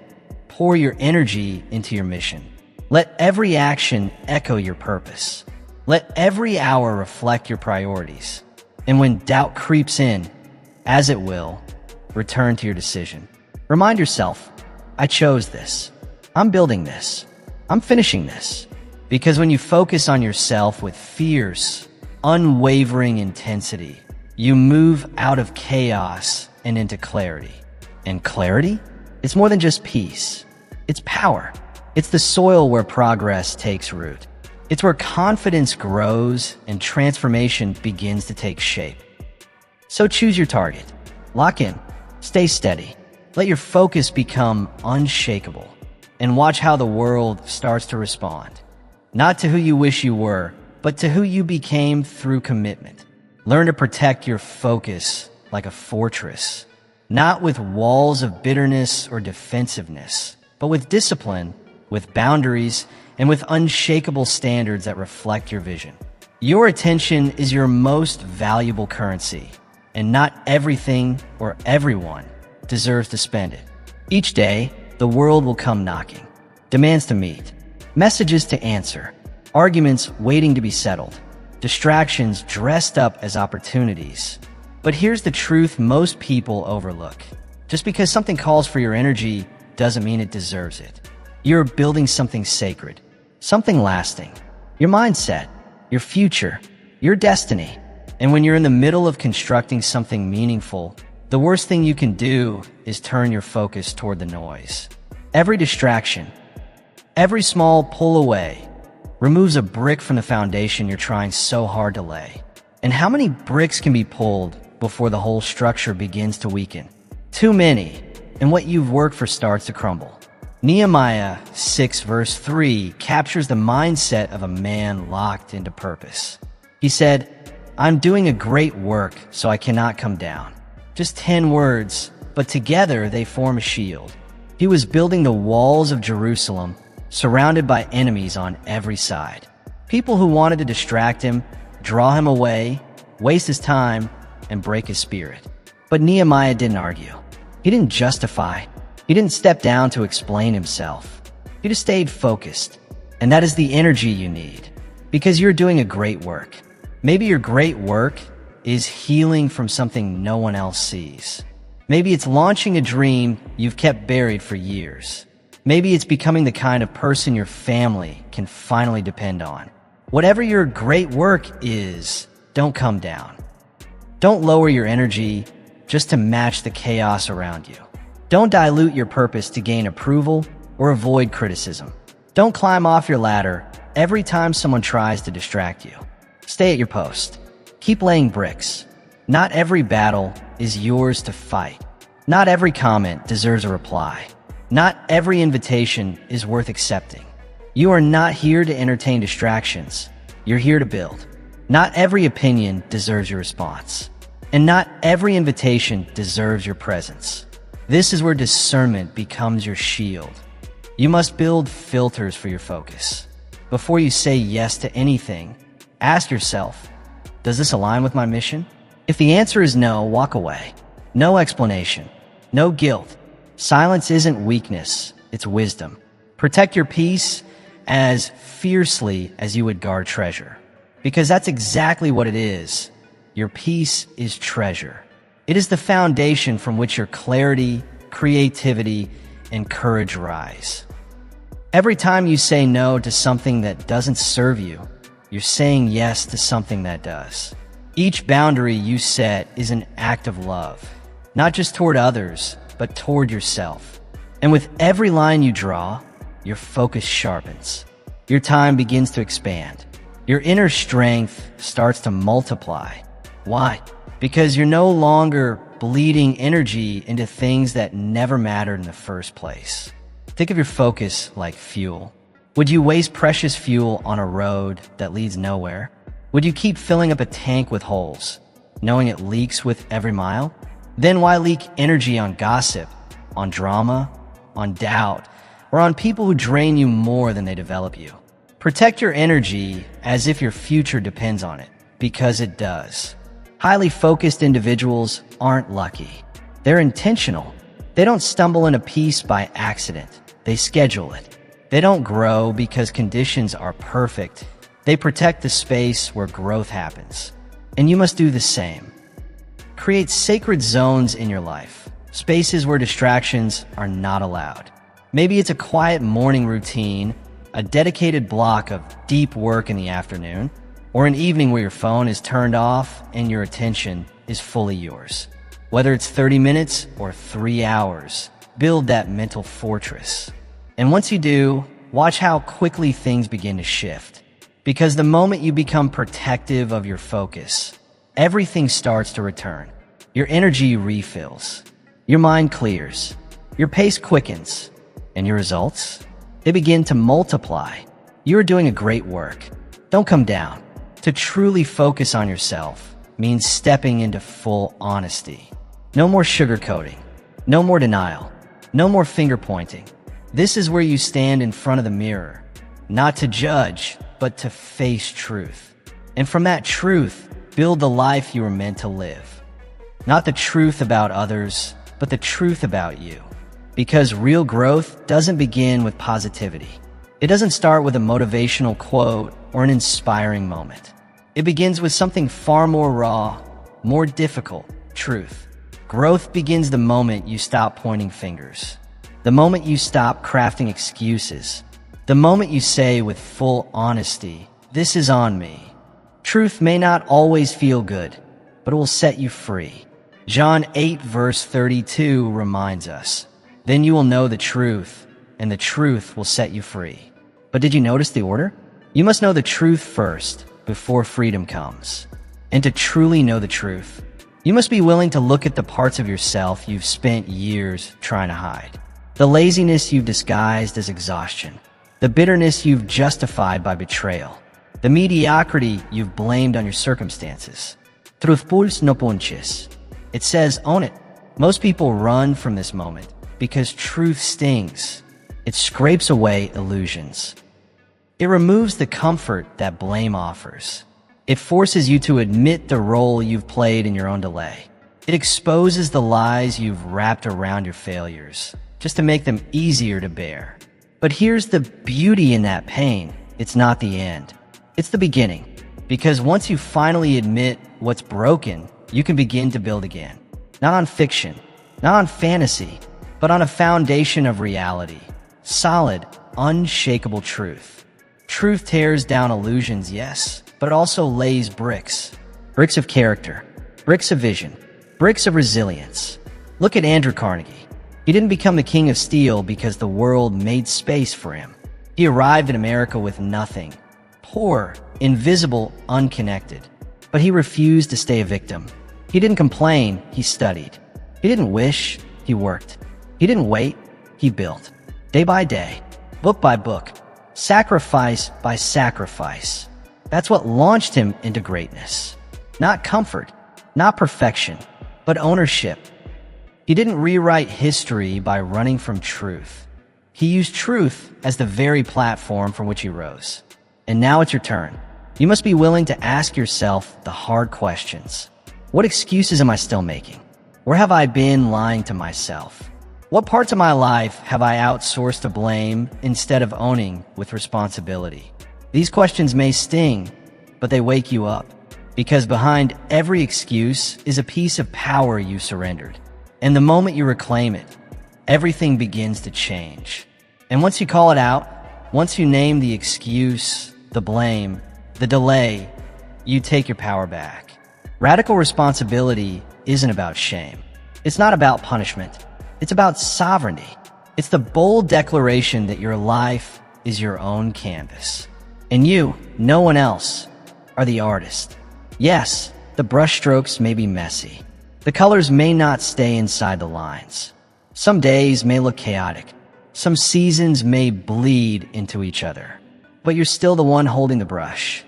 A: pour your energy into your mission. Let every action echo your purpose. Let every hour reflect your priorities. And when doubt creeps in, as it will, return to your decision. Remind yourself, I chose this. I'm building this. I'm finishing this. Because when you focus on yourself with fierce, unwavering intensity, you move out of chaos and into clarity. And clarity? It's more than just peace. It's power. It's the soil where progress takes root. It's where confidence grows and transformation begins to take shape. So choose your target. Lock in. Stay steady. Let your focus become unshakable. And watch how the world starts to respond. Not to who you wish you were, but to who you became through commitment. Learn to protect your focus like a fortress. Not with walls of bitterness or defensiveness, but with discipline, with boundaries, and with unshakable standards that reflect your vision. Your attention is your most valuable currency, and not everything or everyone deserves to spend it. Each day, the world will come knocking. Demands to meet, messages to answer, arguments waiting to be settled, distractions dressed up as opportunities. But here's the truth most people overlook. Just because something calls for your energy doesn't mean it deserves it. You're building something sacred, something lasting. Your mindset, your future, your destiny. And when you're in the middle of constructing something meaningful, the worst thing you can do is turn your focus toward the noise. Every distraction, every small pull away, removes a brick from the foundation you're trying so hard to lay. And how many bricks can be pulled before the whole structure begins to weaken? Too many, and what you've worked for starts to crumble. Nehemiah 6 verse 3 captures the mindset of a man locked into purpose. He said, I'm doing a great work, so I cannot come down. Just 10 words, but together they form a shield. He was building the walls of Jerusalem, surrounded by enemies on every side. People who wanted to distract him, draw him away, waste his time, and break his spirit. But Nehemiah didn't argue. He didn't justify. He didn't step down to explain himself. He just stayed focused. And that is the energy you need, because you're doing a great work. Maybe your great work is healing from something no one else sees. Maybe it's launching a dream you've kept buried for years. Maybe it's becoming the kind of person your family can finally depend on. Whatever your great work is, don't come down. Don't lower your energy just to match the chaos around you. Don't dilute your purpose to gain approval or avoid criticism. Don't climb off your ladder every time someone tries to distract you. Stay at your post. Keep laying bricks. Not every battle is yours to fight. Not every comment deserves a reply. Not every invitation is worth accepting. You are not here to entertain distractions. You're here to build. Not every opinion deserves your response, and not every invitation deserves your presence. This is where discernment becomes your shield. You must build filters for your focus. Before you say yes to anything, ask yourself, does this align with my mission? If the answer is no, walk away. No explanation. No guilt. Silence isn't weakness, it's wisdom. Protect your peace as fiercely as you would guard treasure. Because that's exactly what it is. Your peace is treasure. It is the foundation from which your clarity, creativity, and courage rise. Every time you say no to something that doesn't serve you, you're saying yes to something that does. Each boundary you set is an act of love, not just toward others, but toward yourself. And with every line you draw, your focus sharpens. Your time begins to expand. Your inner strength starts to multiply. Why? Because you're no longer bleeding energy into things that never mattered in the first place. Think of your focus like fuel. Would you waste precious fuel on a road that leads nowhere? Would you keep filling up a tank with holes, knowing it leaks with every mile? Then why leak energy on gossip, on drama, on doubt, or on people who drain you more than they develop you? Protect your energy as if your future depends on it, because it does. Highly focused individuals aren't lucky. They're intentional. They don't stumble into peace by accident. They schedule it. They don't grow because conditions are perfect. They protect the space where growth happens. And you must do the same. Create sacred zones in your life, spaces where distractions are not allowed. Maybe it's a quiet morning routine, a dedicated block of deep work in the afternoon, or an evening where your phone is turned off and your attention is fully yours. Whether it's 30 minutes or 3 hours, build that mental fortress. And once you do, watch how quickly things begin to shift. Because the moment you become protective of your focus, everything starts to return. Your energy refills. Your mind clears. Your pace quickens. And your results? They begin to multiply. You are doing a great work. Don't come down. To truly focus on yourself means stepping into full honesty. No more sugarcoating. No more denial. No more finger pointing. This is where you stand in front of the mirror, not to judge, but to face truth. And from that truth, build the life you were meant to live. Not the truth about others, but the truth about you. Because real growth doesn't begin with positivity. It doesn't start with a motivational quote or an inspiring moment. It begins with something far more raw, more difficult, truth. Growth begins the moment you stop pointing fingers. The moment you stop crafting excuses. The moment you say with full honesty, this is on me. Truth may not always feel good, but it will set you free. John 8 verse 32 reminds us, then you will know the truth, and the truth will set you free. But did you notice the order? You must know the truth first, before freedom comes. And to truly know the truth, you must be willing to look at the parts of yourself you've spent years trying to hide. The laziness you've disguised as exhaustion. The bitterness you've justified by betrayal. The mediocrity you've blamed on your circumstances. Truthpuls no punches. It says, own it. Most people run from this moment because truth stings. It scrapes away illusions. It removes the comfort that blame offers. It forces you to admit the role you've played in your own delay. It exposes the lies you've wrapped around your failures, just to make them easier to bear. But here's the beauty in that pain. It's not the end. It's the beginning. Because once you finally admit what's broken, you can begin to build again. Not on fiction, not on fantasy, but on a foundation of reality. Solid, unshakable truth. Truth tears down illusions, yes, but it also lays bricks. Bricks of character, bricks of vision, bricks of resilience. Look at Andrew Carnegie. He didn't become the king of steel because the world made space for him. He arrived in America with nothing. Poor, invisible, unconnected. But he refused to stay a victim. He didn't complain, he studied. He didn't wish, he worked. He didn't wait, he built. Day by day, book by book, sacrifice by sacrifice. That's what launched him into greatness. Not comfort, not perfection, but ownership. He didn't rewrite history by running from truth. He used truth as the very platform from which he rose. And now it's your turn. You must be willing to ask yourself the hard questions. What excuses am I still making? Where have I been lying to myself? What parts of my life have I outsourced to blame instead of owning with responsibility? These questions may sting, but they wake you up. Because behind every excuse is a piece of power you surrendered. And the moment you reclaim it, everything begins to change. And once you call it out, once you name the excuse, the blame, the delay, you take your power back. Radical responsibility isn't about shame. It's not about punishment. It's about sovereignty. It's the bold declaration that your life is your own canvas. And you, no one else, are the artist. Yes, the brushstrokes may be messy. The colors may not stay inside the lines. Some days may look chaotic. Some seasons may bleed into each other. But you're still the one holding the brush.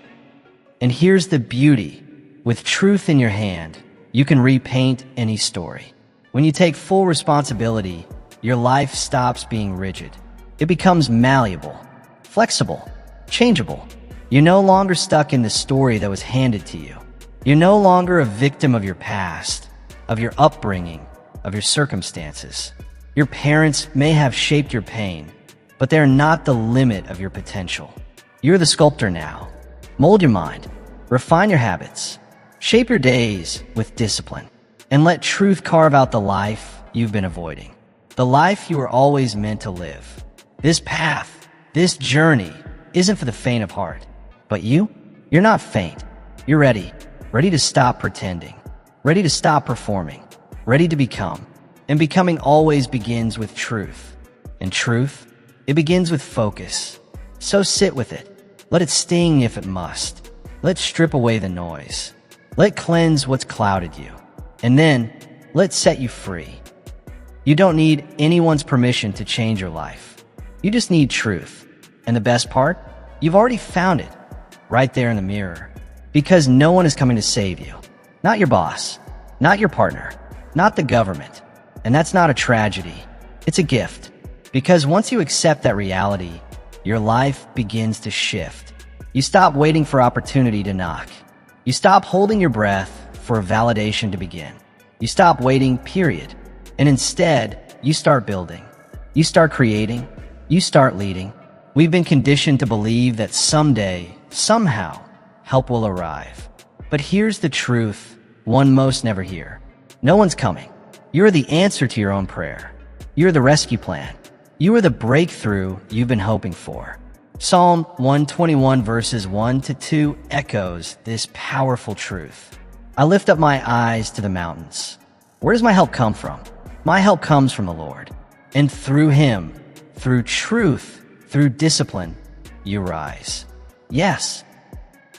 A: And here's the beauty. With truth in your hand, you can repaint any story. When you take full responsibility, your life stops being rigid. It becomes malleable, flexible, changeable. You're no longer stuck in the story that was handed to you. You're no longer a victim of your past, of your upbringing, of your circumstances. Your parents may have shaped your pain, but they're not the limit of your potential. You're the sculptor now. Mold your mind, refine your habits, shape your days with discipline, and let truth carve out the life you've been avoiding. The life you were always meant to live. This path, this journey, isn't for the faint of heart. But you're not faint. You're ready. Ready to stop pretending. Ready to stop performing. Ready to become. And becoming always begins with truth. And truth, it begins with focus. So sit with it. Let it sting if it must. Let strip away the noise. Let cleanse what's clouded you. And then, let set you free. You don't need anyone's permission to change your life. You just need truth. And the best part? You've already found it. Right there in the mirror. Because no one is coming to save you. Not your boss. Not your partner. Not the government. And that's not a tragedy. It's a gift. Because once you accept that reality, your life begins to shift. You stop waiting for opportunity to knock. You stop holding your breath for validation to begin. You stop waiting, period. And instead, you start building. You start creating. You start leading. We've been conditioned to believe that someday, somehow, help will arrive. But here's the truth one most never hear. No one's coming. You're the answer to your own prayer. You're the rescue plan. You are the breakthrough you've been hoping for. Psalm 121 verses 1 to 2 echoes this powerful truth. I lift up my eyes to the mountains. Where does my help come from? My help comes from the Lord. And through Him, through truth, through discipline, you rise. Yes,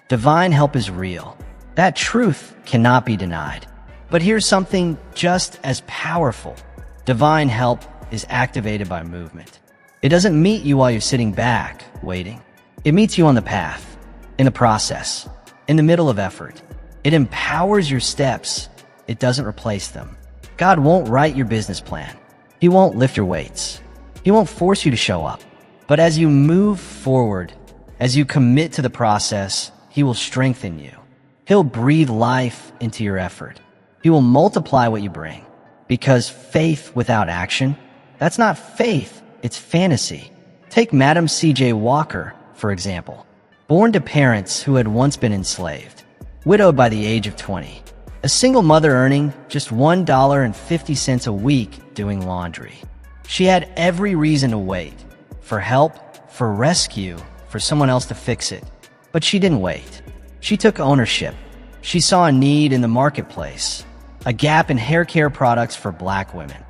A: divine help is real. That truth cannot be denied. But here's something just as powerful. Divine help is activated by movement. It doesn't meet you while you're sitting back, waiting. It meets you on the path, in the process, in the middle of effort. It empowers your steps. It doesn't replace them. God won't write your business plan. He won't lift your weights. He won't force you to show up. But as you move forward, as you commit to the process, He will strengthen you. He'll breathe life into your effort. He will multiply what you bring. Because faith without action, that's not faith, it's fantasy. Take Madam C.J. Walker, for example. Born to parents who had once been enslaved. Widowed by the age of 20. A single mother earning just $1.50 a week doing laundry. She had every reason to wait. For help, for rescue, for someone else to fix it. But she didn't wait. She took ownership. She saw a need in the marketplace. A gap in hair care products for Black women.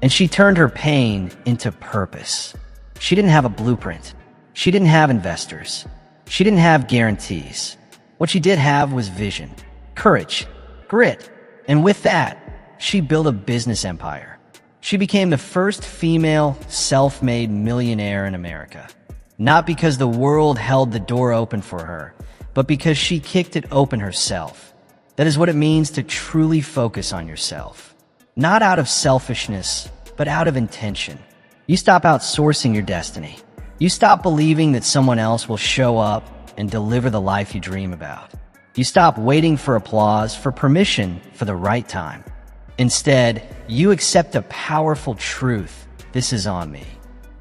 A: And she turned her pain into purpose. She didn't have a blueprint. She didn't have investors. She didn't have guarantees. What she did have was vision, courage, grit. And with that, she built a business empire. She became the first female self-made millionaire in America. Not because the world held the door open for her, but because she kicked it open herself. That is what it means to truly focus on yourself. Not out of selfishness, but out of intention. You stop outsourcing your destiny. You stop believing that someone else will show up and deliver the life you dream about. You stop waiting for applause, for permission, for the right time. Instead, you accept a powerful truth. This is on me.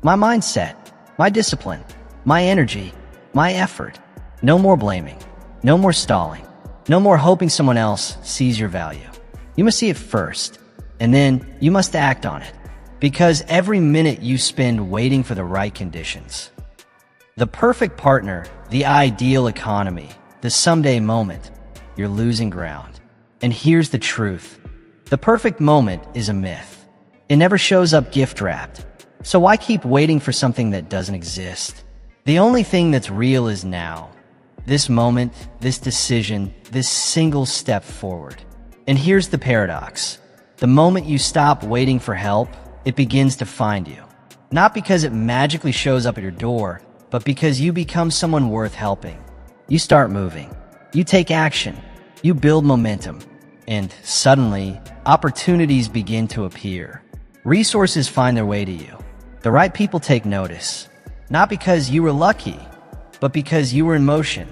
A: My mindset, my discipline, my energy, my effort. No more blaming. No more stalling. No more hoping someone else sees your value. You must see it first, and then you must act on it. Because every minute you spend waiting for the right conditions, the perfect partner, the ideal economy, the someday moment, you're losing ground. And here's the truth. The perfect moment is a myth. It never shows up gift-wrapped. So why keep waiting for something that doesn't exist? The only thing that's real is now. This moment, this decision, this single step forward. And here's the paradox. The moment you stop waiting for help, it begins to find you. Not because it magically shows up at your door, but because you become someone worth helping. You start moving. You take action. You build momentum. And suddenly, opportunities begin to appear. Resources find their way to you. The right people take notice. Not because you were lucky, but because you were in motion.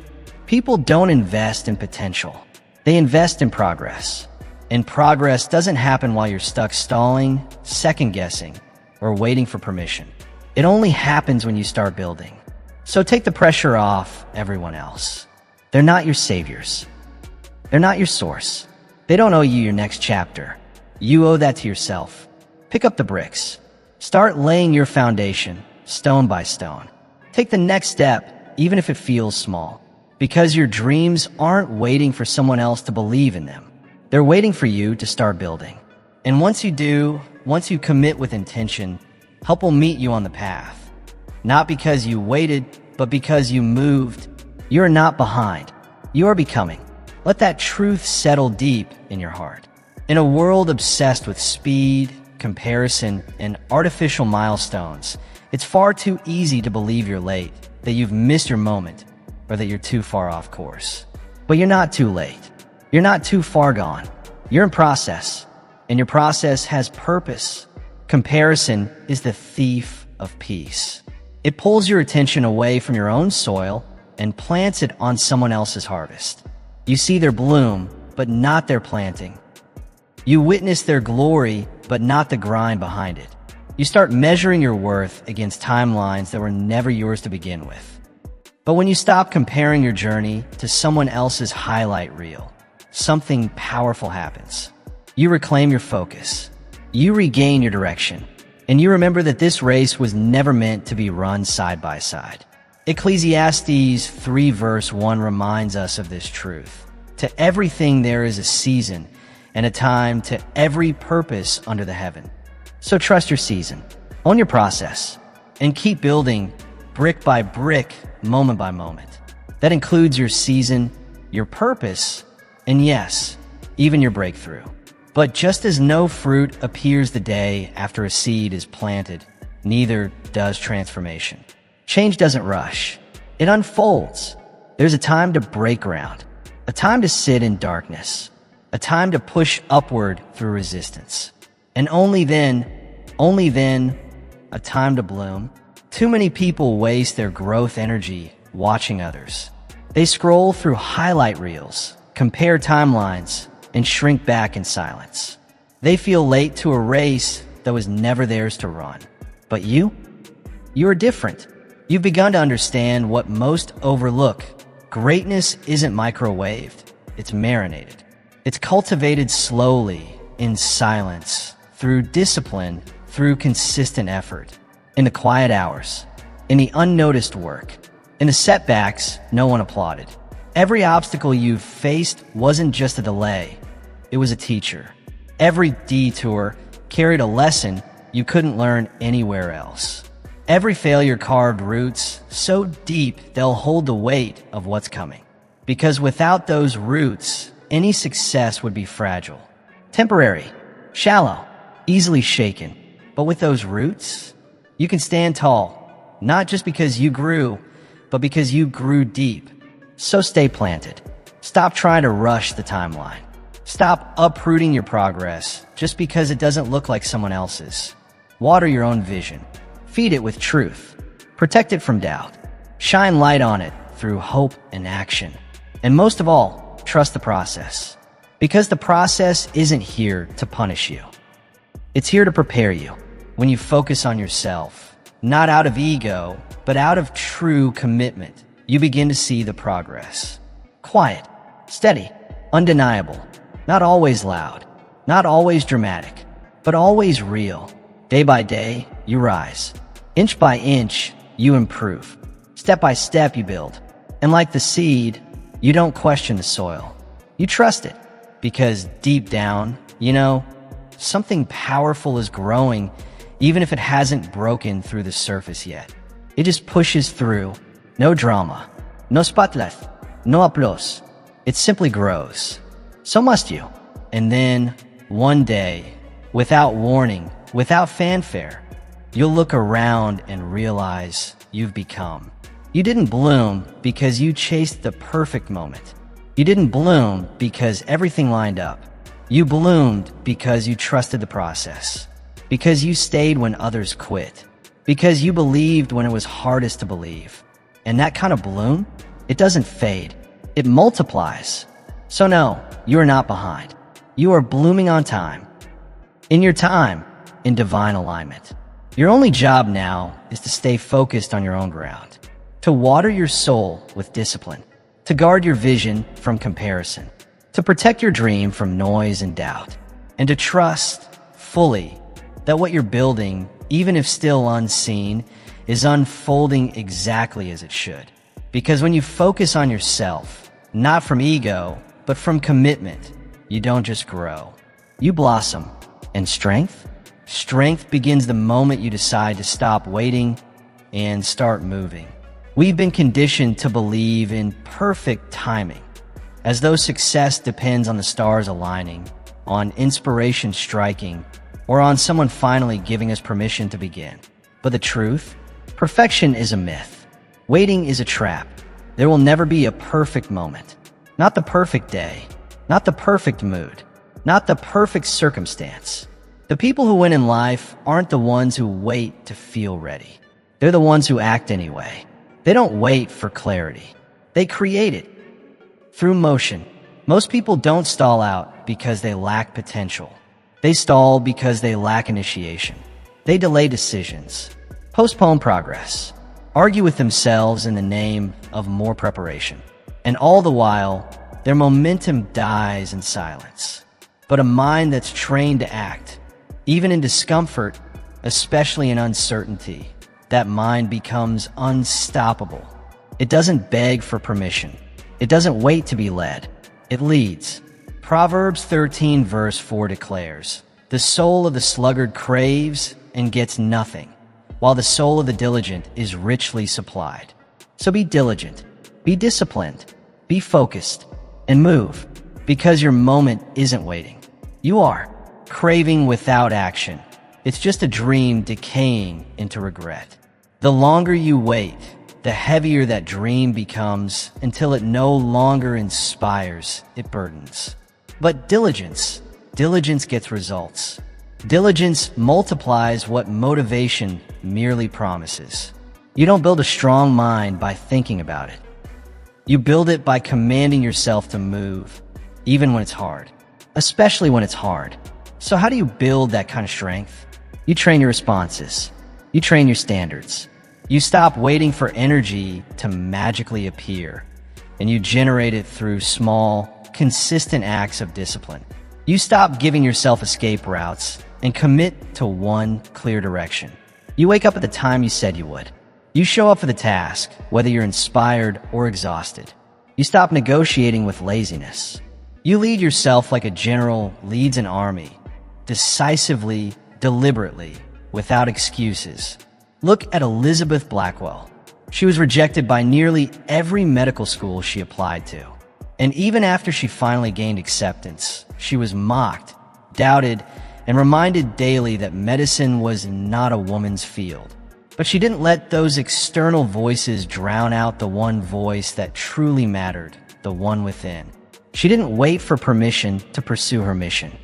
A: People don't invest in potential. They invest in progress. And progress doesn't happen while you're stuck stalling, second-guessing, or waiting for permission. It only happens when you start building. So take the pressure off everyone else. They're not your saviors. They're not your source. They don't owe you your next chapter. You owe that to yourself. Pick up the bricks. Start laying your foundation, stone by stone. Take the next step, even if it feels small. Because your dreams aren't waiting for someone else to believe in them. They're waiting for you to start building. And once you do, once you commit with intention, help will meet you on the path. Not because you waited, but because you moved. You are not behind. You are becoming. Let that truth settle deep in your heart. In a world obsessed with speed, comparison, and artificial milestones, it's far too easy to believe you're late, that you've missed your moment, or that you're too far off course. But you're not too late. You're not too far gone. You're in process, and your process has purpose. Comparison is the thief of peace. It pulls your attention away from your own soil and plants it on someone else's harvest. You see their bloom, but not their planting. You witness their glory, but not the grind behind it. You start measuring your worth against timelines that were never yours to begin with. But when you stop comparing your journey to someone else's highlight reel, something powerful happens. You reclaim your focus. You regain your direction. And you remember that this race was never meant to be run side by side. Ecclesiastes 3 verse 1 reminds us of this truth. To everything there is a season and a time to every purpose under the heaven. So trust your season, own your process, and keep building brick by brick, moment by moment. That includes your season, your purpose, and yes, even your breakthrough. But just as no fruit appears the day after a seed is planted, neither does transformation. Change doesn't rush. It unfolds. There's a time to break ground, a time to sit in darkness, a time to push upward through resistance. And only then, a time to bloom. Too many people waste their growth energy watching others. They scroll through highlight reels, compare timelines, and shrink back in silence. They feel late to a race that was never theirs to run. But you are different. You've begun to understand what most overlook. Greatness isn't microwaved, it's marinated. It's cultivated slowly, in silence, through discipline, through consistent effort, in the quiet hours, in the unnoticed work, in the setbacks no one applauded. Every obstacle you've faced wasn't just a delay, it was a teacher. Every detour carried a lesson you couldn't learn anywhere else. Every failure carved roots so deep they'll hold the weight of what's coming. Because without those roots, any success would be fragile, temporary, shallow, easily shaken. But with those roots, you can stand tall, not just because you grew, but because you grew deep. So stay planted. Stop trying to rush the timeline. Stop uprooting your progress just because it doesn't look like someone else's. Water your own vision. Feed it with truth. Protect it from doubt. Shine light on it through hope and action. And most of all, trust the process. Because the process isn't here to punish you. It's here to prepare you. When you focus on yourself, not out of ego, but out of true commitment, you begin to see the progress. Quiet, steady, undeniable, not always loud, not always dramatic, but always real. Day by day, you rise. Inch by inch, you improve. Step by step, you build. And like the seed, you don't question the soil. You trust it. Because deep down, you know, something powerful is growing even if it hasn't broken through the surface yet. It just pushes through. No drama. No spotlight. No applause. It simply grows. So must you. And then, one day, without warning, without fanfare, you'll look around and realize you've become. You didn't bloom because you chased the perfect moment. You didn't bloom because everything lined up. You bloomed because you trusted the process. Because you stayed when others quit. Because you believed when it was hardest to believe. And that kind of bloom, it doesn't fade. It multiplies. So no, you are not behind. You are blooming on time. In your time, in divine alignment. Your only job now is to stay focused on your own ground. To water your soul with discipline. To guard your vision from comparison, to protect your dream from noise and doubt, and to trust fully that what you're building, even if still unseen, is unfolding exactly as it should. Because when you focus on yourself, not from ego, but from commitment, you don't just grow, you blossom. And strength? Strength begins the moment you decide to stop waiting and start moving. We've been conditioned to believe in perfect timing, as though success depends on the stars aligning, on inspiration striking, or on someone finally giving us permission to begin. But the truth? Perfection is a myth. Waiting is a trap. There will never be a perfect moment. Not the perfect day. Not the perfect mood. Not the perfect circumstance. The people who win in life aren't the ones who wait to feel ready. They're the ones who act anyway. They don't wait for clarity. They create it. Through motion. Most people don't stall out because they lack potential. They stall because they lack initiation. They delay decisions. Postpone progress. Argue with themselves in the name of more preparation. And all the while, their momentum dies in silence. But a mind that's trained to act, even in discomfort, especially in uncertainty, that mind becomes unstoppable. It doesn't beg for permission. It doesn't wait to be led. It leads. Proverbs 13 verse 4 declares, "The soul of the sluggard craves and gets nothing, while the soul of the diligent is richly supplied." So be diligent, be disciplined, be focused, and move, because your moment isn't waiting. You are craving without action. It's just a dream decaying into regret. The longer you wait, the heavier that dream becomes until it no longer inspires, it burdens. But diligence gets results. Diligence multiplies what motivation merely promises. You don't build a strong mind by thinking about it. You build it by commanding yourself to move, even when it's hard, especially when it's hard. So how do you build that kind of strength? You train your responses. You train your standards. You stop waiting for energy to magically appear, and you generate it through small, consistent acts of discipline. You stop giving yourself escape routes and commit to one clear direction. You wake up at the time you said you would. You show up for the task, whether you're inspired or exhausted. You stop negotiating with laziness. You lead yourself like a general leads an army, decisively, deliberately, without excuses. Look at Elizabeth Blackwell. She was rejected by nearly every medical school she applied to. And even after she finally gained acceptance, she was mocked, doubted, and reminded daily that medicine was not a woman's field. But she didn't let those external voices drown out the one voice that truly mattered, the one within. She didn't wait for permission to pursue her mission.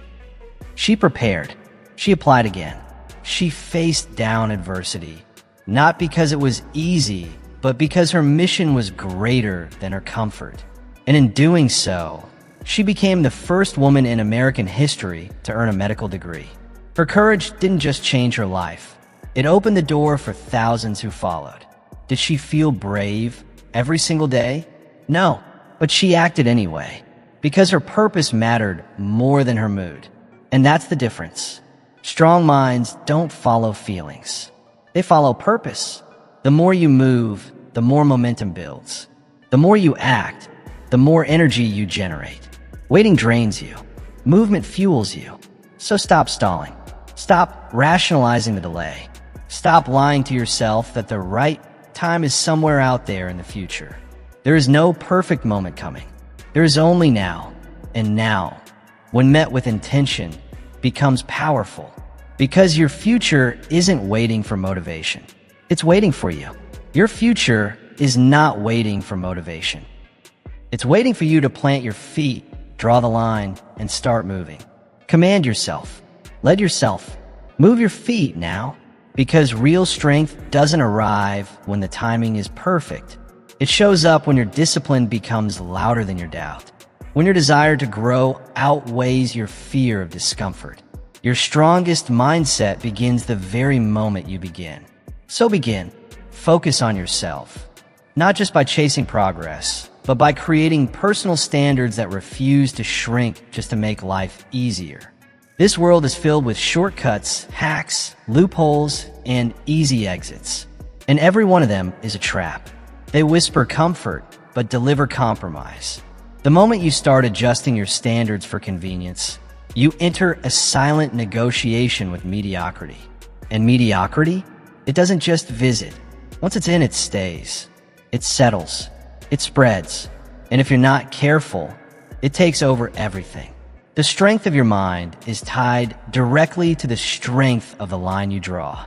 A: She prepared. She applied again. She faced down adversity, not because it was easy, but because her mission was greater than her comfort. And in doing so, she became the first woman in American history to earn a medical degree. Her courage didn't just change her life. It opened the door for thousands who followed. Did she feel brave every single day? No, but she acted anyway, because her purpose mattered more than her mood. And that's the difference. Strong minds don't follow feelings. They follow purpose. The more you move, the more momentum builds. The more you act, the more energy you generate. Waiting drains you. Movement fuels you. So stop stalling. Stop rationalizing the delay. Stop lying to yourself that the right time is somewhere out there in the future. There is no perfect moment coming. There is only now. And now, when met with intention, becomes powerful. Because your future isn't waiting for motivation. It's waiting for you. Your future is not waiting for motivation. It's waiting for you to plant your feet, draw the line, and start moving. Command yourself. Let yourself move your feet now, because real strength doesn't arrive when the timing is perfect. It shows up when your discipline becomes louder than your doubt, when your desire to grow outweighs your fear of discomfort. Your strongest mindset begins the very moment you begin. So begin. Focus on yourself, not just by chasing progress, but by creating personal standards that refuse to shrink just to make life easier. This world is filled with shortcuts, hacks, loopholes, and easy exits. And every one of them is a trap. They whisper comfort, but deliver compromise. The moment you start adjusting your standards for convenience, you enter a silent negotiation with mediocrity. And mediocrity? It doesn't just visit. Once it's in, it stays. It settles. It spreads. And if you're not careful, it takes over everything. The strength of your mind is tied directly to the strength of the line you draw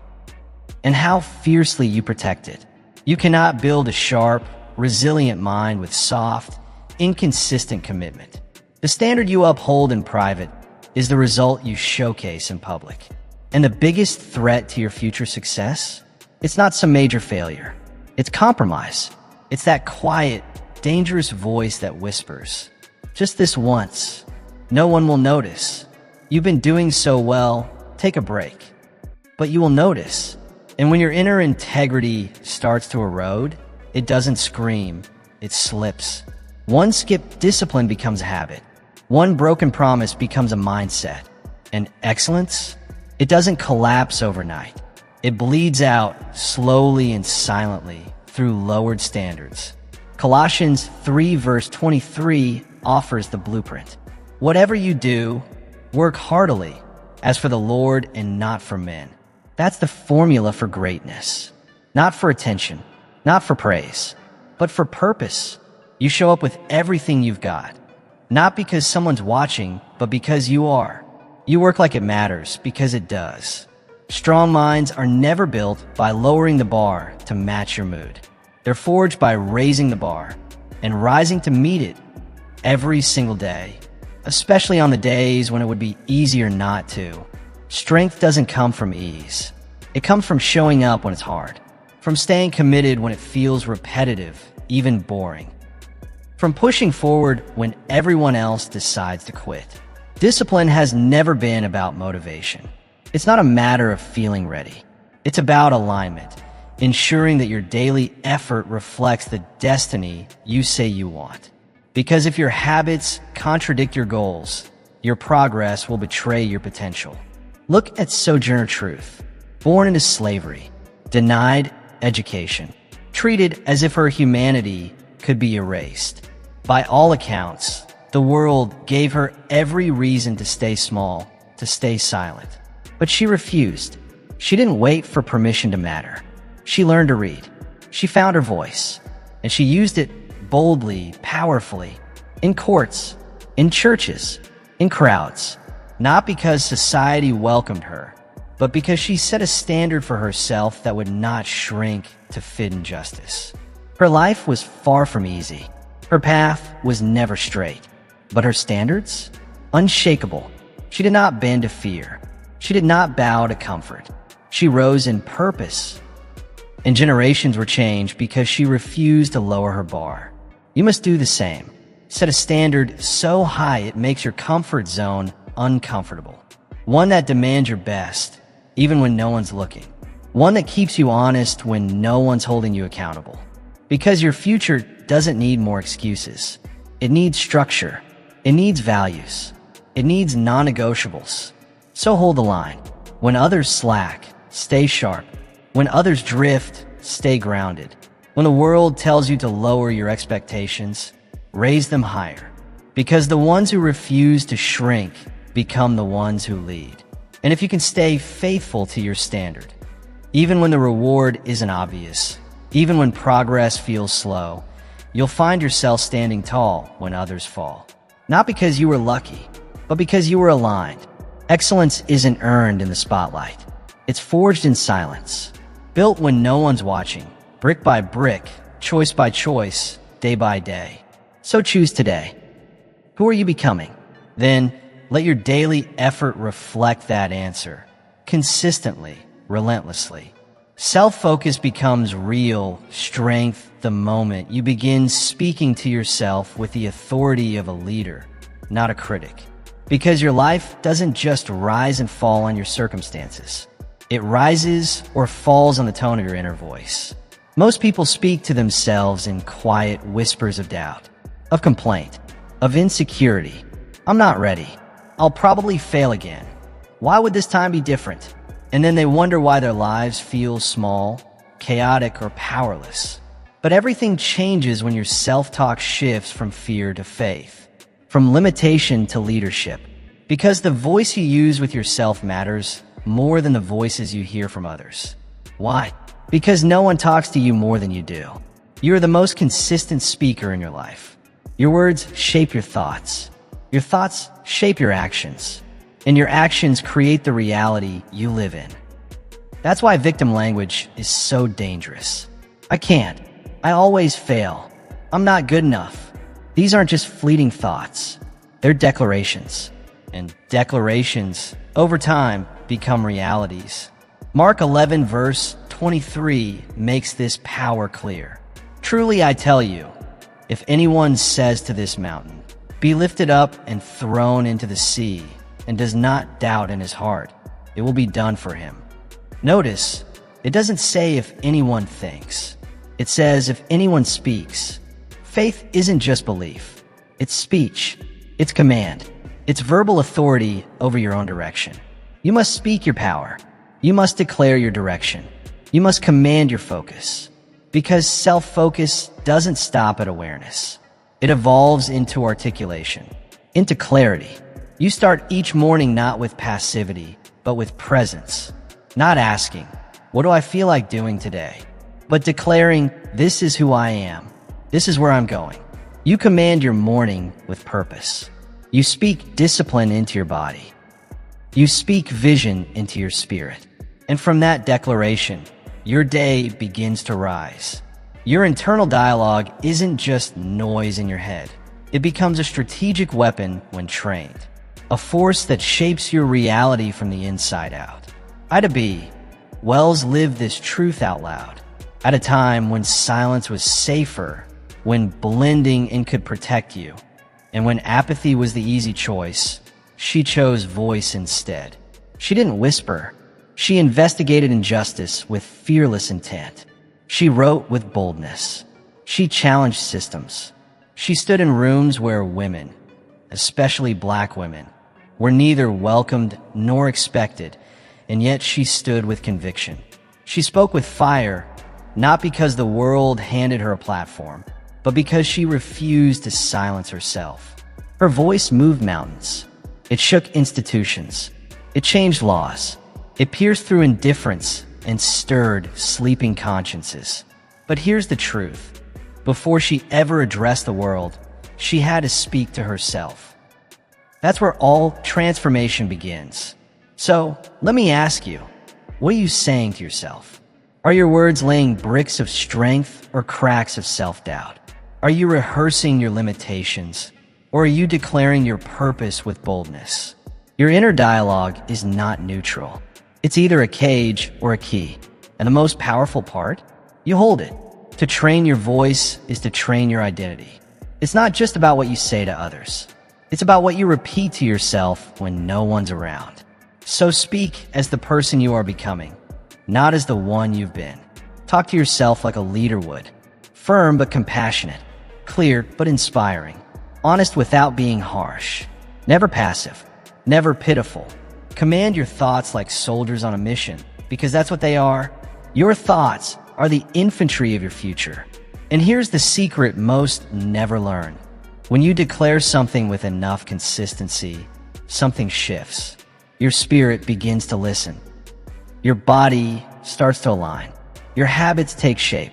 A: and how fiercely you protect it. You cannot build a sharp, resilient mind with soft, inconsistent commitment. The standard you uphold in private is the result you showcase in public. And the biggest threat to your future success? It's not some major failure. It's compromise. It's that quiet, dangerous voice that whispers, "Just this once. No one will notice. You've been doing so well, take a break." But you will notice. And when your inner integrity starts to erode, it doesn't scream, it slips. One skipped discipline becomes a habit. One broken promise becomes a mindset. And excellence? It doesn't collapse overnight. It bleeds out slowly and silently through lowered standards. Colossians 3 verse 23 offers the blueprint. Whatever you do, work heartily, as for the Lord and not for men. That's the formula for greatness. Not for attention, not for praise, but for purpose. You show up with everything you've got. Not because someone's watching, but because you are. You work like it matters, because it does. Strong minds are never built by lowering the bar to match your mood. They're forged by raising the bar and rising to meet it every single day, especially on the days when it would be easier not to. Strength doesn't come from ease. It comes from showing up when it's hard, from staying committed when it feels repetitive, even boring, from pushing forward when everyone else decides to quit. Discipline has never been about motivation. It's not a matter of feeling ready. It's about alignment, ensuring that your daily effort reflects the destiny you say you want. Because if your habits contradict your goals, your progress will betray your potential. Look at Sojourner Truth, born into slavery, denied education, treated as if her humanity could be erased. By all accounts, the world gave her every reason to stay small, to stay silent. But she refused. She didn't wait for permission to matter. She learned to read. She found her voice. And she used it boldly, powerfully, in courts, in churches, in crowds. Not because society welcomed her, but because she set a standard for herself that would not shrink to fit injustice. Her life was far from easy. Her path was never straight, but her standards? Unshakable. She did not bend to fear. She did not bow to comfort. She rose in purpose. And generations were changed because she refused to lower her bar. You must do the same. Set a standard so high it makes your comfort zone uncomfortable. One that demands your best, even when no one's looking. One that keeps you honest when no one's holding you accountable. Because your future doesn't need more excuses. It needs structure. It needs values. It needs non-negotiables. So hold the line. When others slack, stay sharp. When others drift, stay grounded. When the world tells you to lower your expectations, raise them higher. Because the ones who refuse to shrink become the ones who lead. And if you can stay faithful to your standard, even when the reward isn't obvious, even when progress feels slow, you'll find yourself standing tall when others fall. Not because you were lucky, but because you were aligned. Excellence isn't earned in the spotlight. It's forged in silence, built when no one's watching, brick by brick, choice by choice, day by day. So choose today. Who are you becoming? Then let your daily effort reflect that answer, consistently, relentlessly. Self-focus becomes real strength the moment you begin speaking to yourself with the authority of a leader, not a critic. Because your life doesn't just rise and fall on your circumstances. It rises or falls on the tone of your inner voice. Most people speak to themselves in quiet whispers of doubt, of complaint, of insecurity. I'm not ready. I'll probably fail again. Why would this time be different? And then they wonder why their lives feel small, chaotic, or powerless. But everything changes when your self-talk shifts from fear to faith, from limitation to leadership. Because the voice you use with yourself matters more than the voices you hear from others. Why? Because no one talks to you more than you do. You're the most consistent speaker in your life. Your words shape your thoughts. Your thoughts shape your actions. And your actions create the reality you live in. That's why victim language is so dangerous. I can't. I always fail. I'm not good enough. These aren't just fleeting thoughts. They're declarations. And declarations, over time, become realities. Mark 11 verse 23 makes this power clear. Truly I tell you, if anyone says to this mountain, be lifted up and thrown into the sea, and does not doubt in his heart, it will be done for him. Notice, it doesn't say if anyone thinks. It says if anyone speaks. Faith isn't just belief. It's speech. It's command. It's verbal authority over your own direction. You must speak your power. You must declare your direction. You must command your focus. Because self-focus doesn't stop at awareness. It evolves into articulation, into clarity. You start each morning not with passivity, but with presence. Not asking, what do I feel like doing today? But declaring, this is who I am. This is where I'm going. You command your morning with purpose. You speak discipline into your body. You speak vision into your spirit. And from that declaration, your day begins to rise. Your internal dialogue isn't just noise in your head. It becomes a strategic weapon when trained. A force that shapes your reality from the inside out. Ida B. Wells lived this truth out loud. At a time when silence was safer, when blending in could protect you, and when apathy was the easy choice, she chose voice instead. She didn't whisper. She investigated injustice with fearless intent. She wrote with boldness. She challenged systems. She stood in rooms where women, especially black women, were neither welcomed nor expected, and yet she stood with conviction. She spoke with fire, not because the world handed her a platform, but because she refused to silence herself. Her voice moved mountains. It shook institutions. It changed laws. It pierced through indifference and stirred sleeping consciences. But here's the truth. Before she ever addressed the world, she had to speak to herself. That's where all transformation begins. So, let me ask you, what are you saying to yourself? Are your words laying bricks of strength or cracks of self-doubt? Are you rehearsing your limitations, or are you declaring your purpose with boldness? Your inner dialogue is not neutral. It's either a cage or a key. And the most powerful part? You hold it. To train your voice is to train your identity. It's not just about what you say to others. It's about what you repeat to yourself when no one's around. So speak as the person you are becoming, not as the one you've been. Talk to yourself like a leader would. Firm but compassionate. Clear but inspiring. Honest without being harsh. Never passive. Never pitiful. Command your thoughts like soldiers on a mission, because that's what they are. Your thoughts are the infantry of your future. And here's the secret most never learn. When you declare something with enough consistency, something shifts. Your spirit begins to listen. Your body starts to align. Your habits take shape.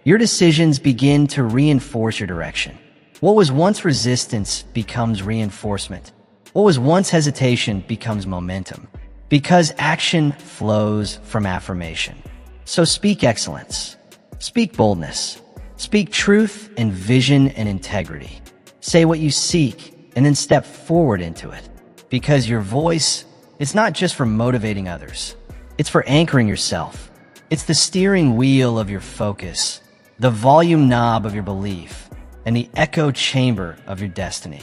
A: Your decisions begin to reinforce your direction. What was once resistance becomes reinforcement. What was once hesitation becomes momentum. Because action flows from affirmation. So speak excellence. Speak boldness. Speak truth and vision and integrity. Say what you seek and then step forward into it. Because your voice is not just for motivating others. It's for anchoring yourself. It's the steering wheel of your focus, the volume knob of your belief, and the echo chamber of your destiny.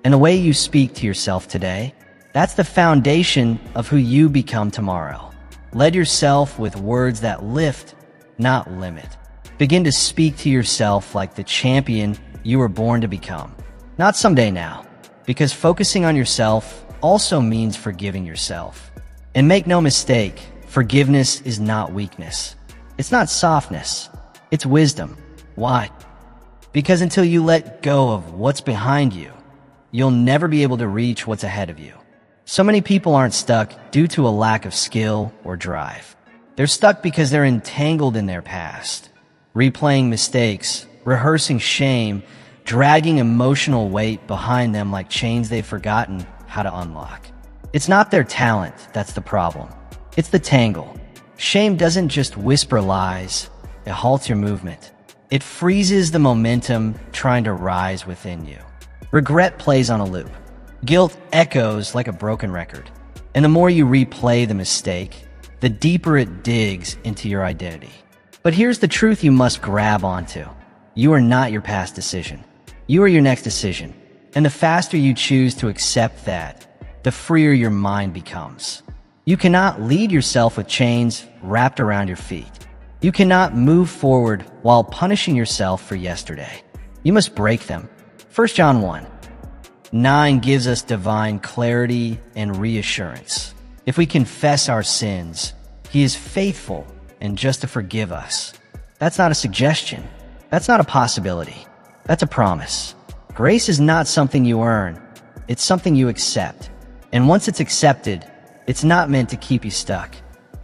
A: And the way you speak to yourself today, that's the foundation of who you become tomorrow. Lead yourself with words that lift, not limit. Begin to speak to yourself like the champion you were born to become. Not someday now, because focusing on yourself also means forgiving yourself. And make no mistake, forgiveness is not weakness. It's not softness. It's wisdom. Why? Because until you let go of what's behind you, you'll never be able to reach what's ahead of you. So many people aren't stuck due to a lack of skill or drive. They're stuck because they're entangled in their past, replaying mistakes, rehearsing shame, dragging emotional weight behind them like chains they've forgotten how to unlock. It's not their talent that's the problem. It's the tangle. Shame doesn't just whisper lies, it halts your movement. It freezes the momentum trying to rise within you. Regret plays on a loop. Guilt echoes like a broken record. And the more you replay the mistake, the deeper it digs into your identity. But here's the truth you must grab onto. You are not your past decision. You are your next decision. And the faster you choose to accept that, the freer your mind becomes. You cannot lead yourself with chains wrapped around your feet. You cannot move forward while punishing yourself for yesterday. You must break them. 1 John 1:9 gives us divine clarity and reassurance. If we confess our sins, He is faithful and just to forgive us. That's not a suggestion. That's not a possibility. That's a promise. Grace is not something you earn. It's something you accept. And once it's accepted, it's not meant to keep you stuck.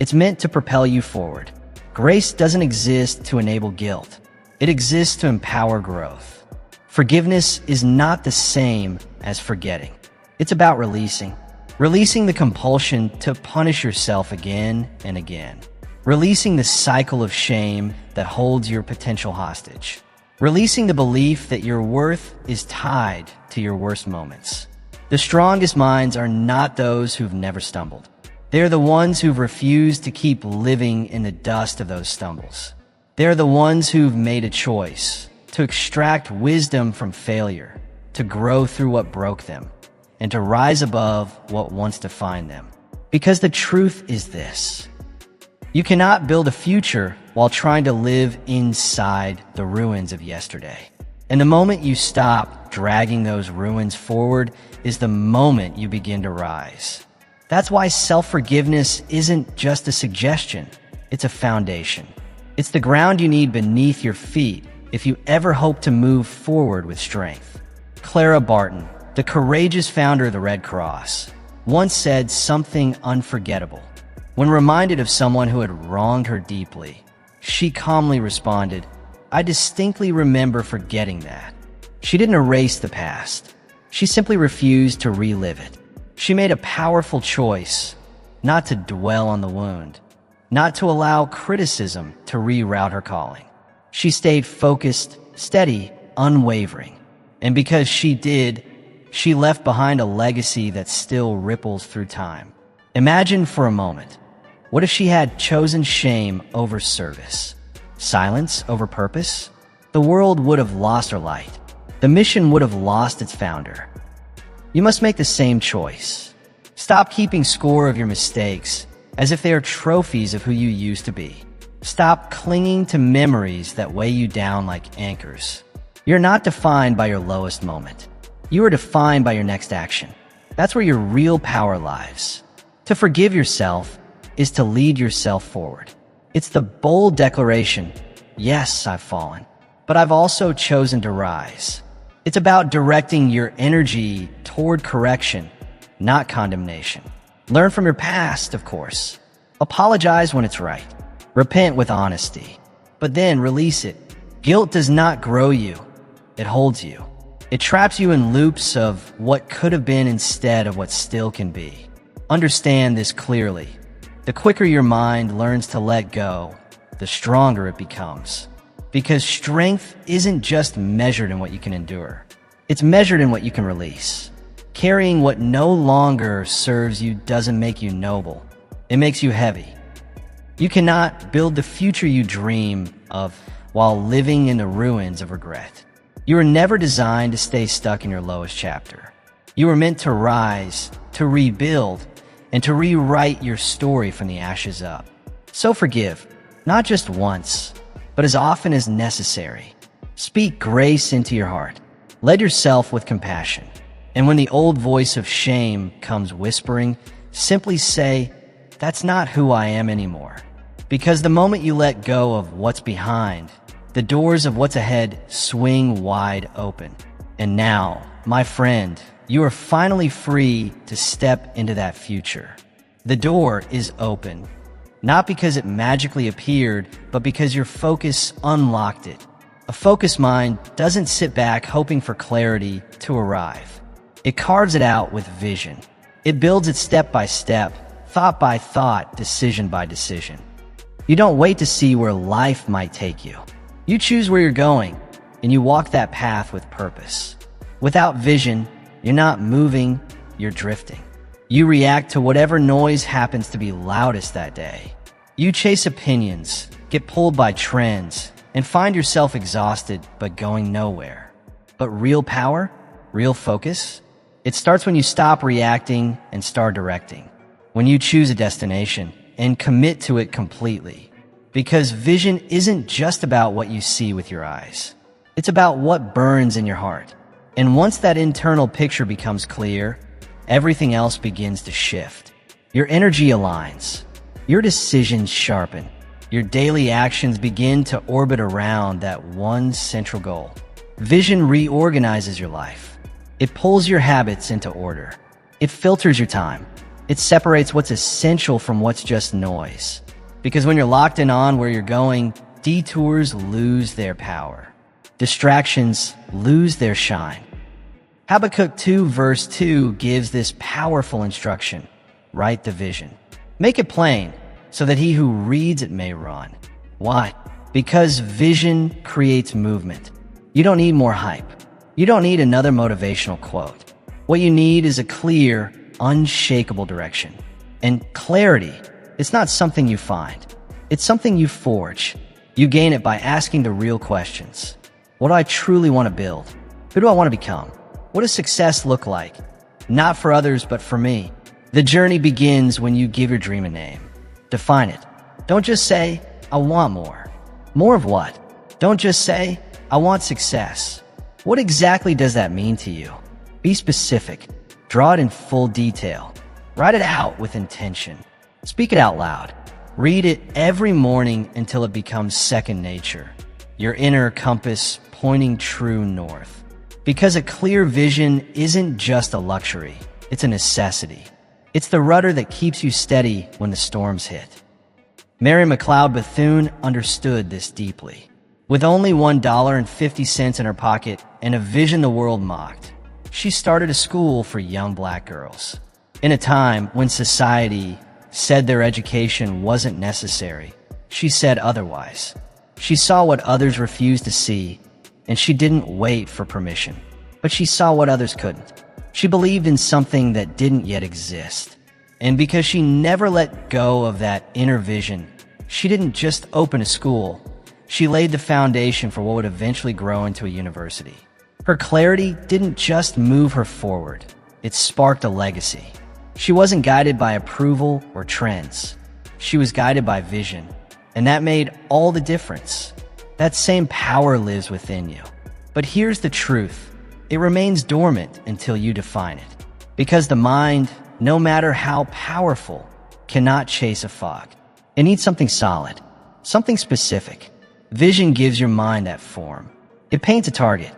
A: It's meant to propel you forward. Grace doesn't exist to enable guilt. It exists to empower growth. Forgiveness is not the same as forgetting. It's about releasing. Releasing the compulsion to punish yourself again and again. Releasing the cycle of shame that holds your potential hostage. Releasing the belief that your worth is tied to your worst moments. The strongest minds are not those who've never stumbled. They're the ones who've refused to keep living in the dust of those stumbles. They're the ones who've made a choice to extract wisdom from failure, to grow through what broke them, and to rise above what once defined them. Because the truth is this: you cannot build a future while trying to live inside the ruins of yesterday. And the moment you stop dragging those ruins forward is the moment you begin to rise. That's why self-forgiveness isn't just a suggestion, it's a foundation. It's the ground you need beneath your feet if you ever hope to move forward with strength. Clara Barton, the courageous founder of the Red Cross, once said something unforgettable. When reminded of someone who had wronged her deeply, she calmly responded, "I distinctly remember forgetting that." She didn't erase the past. She simply refused to relive it. She made a powerful choice, not to dwell on the wound, not to allow criticism to reroute her calling. She stayed focused, steady, unwavering. And because she did, she left behind a legacy that still ripples through time. Imagine for a moment, what if she had chosen shame over service? Silence over purpose? The world would have lost her light. The mission would have lost its founder. You must make the same choice. Stop keeping score of your mistakes as if they are trophies of who you used to be. Stop clinging to memories that weigh you down like anchors. You're not defined by your lowest moment. You are defined by your next action. That's where your real power lies. To forgive yourself is to lead yourself forward. It's the bold declaration, yes, I've fallen, but I've also chosen to rise. It's about directing your energy toward correction, not condemnation. Learn from your past, of course. Apologize when it's right. Repent with honesty, but then release it. Guilt does not grow you. It holds you. It traps you in loops of what could have been instead of what still can be. Understand this clearly. The quicker your mind learns to let go, the stronger it becomes. Because strength isn't just measured in what you can endure. It's measured in what you can release. Carrying what no longer serves you doesn't make you noble. It makes you heavy. You cannot build the future you dream of while living in the ruins of regret. You were never designed to stay stuck in your lowest chapter. You were meant to rise, to rebuild, and to rewrite your story from the ashes up. So forgive, not just once, but as often as necessary. Speak grace into your heart. Lead yourself with compassion. And when the old voice of shame comes whispering, simply say, "That's not who I am anymore." Because the moment you let go of what's behind, the doors of what's ahead swing wide open. And now, my friend, you are finally free to step into that future. The door is open, not because it magically appeared, but because your focus unlocked it. A focused mind doesn't sit back hoping for clarity to arrive. It carves it out with vision. It builds it step by step, thought by thought, decision by decision. You don't wait to see where life might take you. You choose where you're going, and you walk that path with purpose. Without vision, you're not moving, you're drifting. You react to whatever noise happens to be loudest that day. You chase opinions, get pulled by trends, and find yourself exhausted but going nowhere. But real power, real focus, it starts when you stop reacting and start directing. When you choose a destination and commit to it completely. Because vision isn't just about what you see with your eyes. It's about what burns in your heart. And once that internal picture becomes clear, everything else begins to shift. Your energy aligns. Your decisions sharpen. Your daily actions begin to orbit around that one central goal. Vision reorganizes your life. It pulls your habits into order. It filters your time. It separates what's essential from what's just noise. Because when you're locked in on where you're going, detours lose their power. Distractions lose their shine. Habakkuk 2 verse 2 gives this powerful instruction. Write the vision. Make it plain so that he who reads it may run. Why? Because vision creates movement. You don't need more hype. You don't need another motivational quote. What you need is a clear, unshakable direction. And clarity, it's not something you find. It's something you forge. You gain it by asking the real questions. What do I truly want to build? Who do I want to become? What does success look like? Not for others, but for me. The journey begins when you give your dream a name. Define it. Don't just say, I want more. More of what? Don't just say, I want success. What exactly does that mean to you? Be specific. Draw it in full detail. Write it out with intention. Speak it out loud. Read it every morning until it becomes second nature. Your inner compass pointing true north. Because a clear vision isn't just a luxury, it's a necessity. It's the rudder that keeps you steady when the storms hit. Mary McLeod Bethune understood this deeply. With only $1.50 in her pocket and a vision the world mocked, she started a school for young black girls. In a time when society said their education wasn't necessary. She said otherwise. She saw what others refused to see, and she didn't wait for permission. But she saw what others couldn't. She believed in something that didn't yet exist. And because she never let go of that inner vision, she didn't just open a school. She laid the foundation for what would eventually grow into a university. Her clarity didn't just move her forward. It sparked a legacy. She wasn't guided by approval or trends. She was guided by vision. And that made all the difference. That same power lives within you. But here's the truth. It remains dormant until you define it. Because the mind, no matter how powerful, cannot chase a fog. It needs something solid, something specific. Vision gives your mind that form. It paints a target.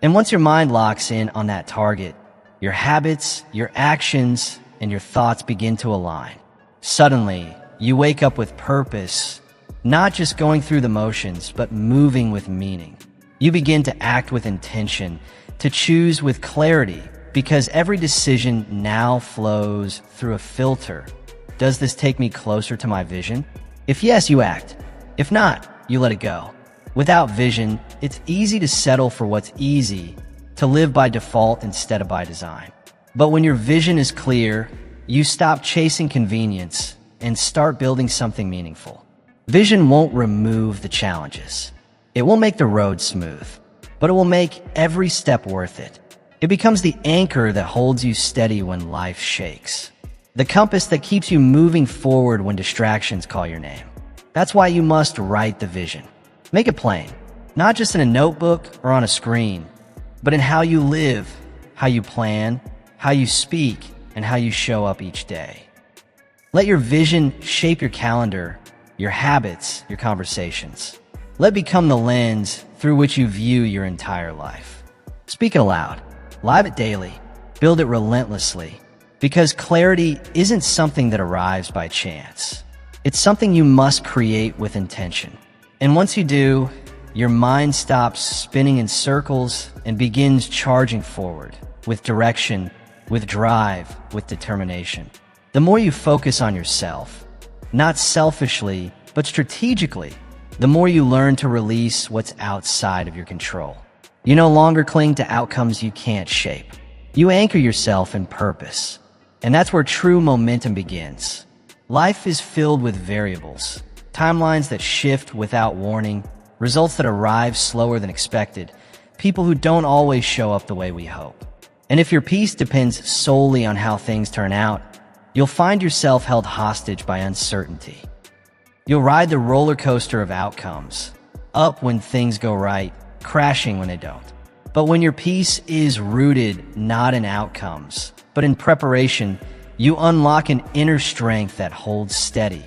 A: And once your mind locks in on that target, your habits, your actions, and your thoughts begin to align. Suddenly, you wake up with purpose, not just going through the motions, but moving with meaning. You begin to act with intention, to choose with clarity, because every decision now flows through a filter. Does this take me closer to my vision? If yes, you act. If not, you let it go. Without vision, it's easy to settle for what's easy, to live by default instead of by design. But when your vision is clear, you stop chasing convenience and start building something meaningful. Vision won't remove the challenges. It won't make the road smooth, but it will make every step worth it. It becomes the anchor that holds you steady when life shakes. The compass that keeps you moving forward when distractions call your name. That's why you must write the vision. Make it plain, not just in a notebook or on a screen, but in how you live, how you plan, how you speak, and how you show up each day. Let your vision shape your calendar, your habits, your conversations. Let it become the lens through which you view your entire life. Speak it aloud. Live it daily. Build it relentlessly. Because clarity isn't something that arrives by chance. It's something you must create with intention. And once you do, your mind stops spinning in circles and begins charging forward with direction, with drive, with determination. The more you focus on yourself, not selfishly, but strategically, the more you learn to release what's outside of your control. You no longer cling to outcomes you can't shape. You anchor yourself in purpose. And that's where true momentum begins. Life is filled with variables, timelines that shift without warning, results that arrive slower than expected, people who don't always show up the way we hope. And if your peace depends solely on how things turn out, you'll find yourself held hostage by uncertainty. You'll ride the roller coaster of outcomes, up when things go right, crashing when they don't. But when your peace is rooted not in outcomes, but in preparation, you unlock an inner strength that holds steady,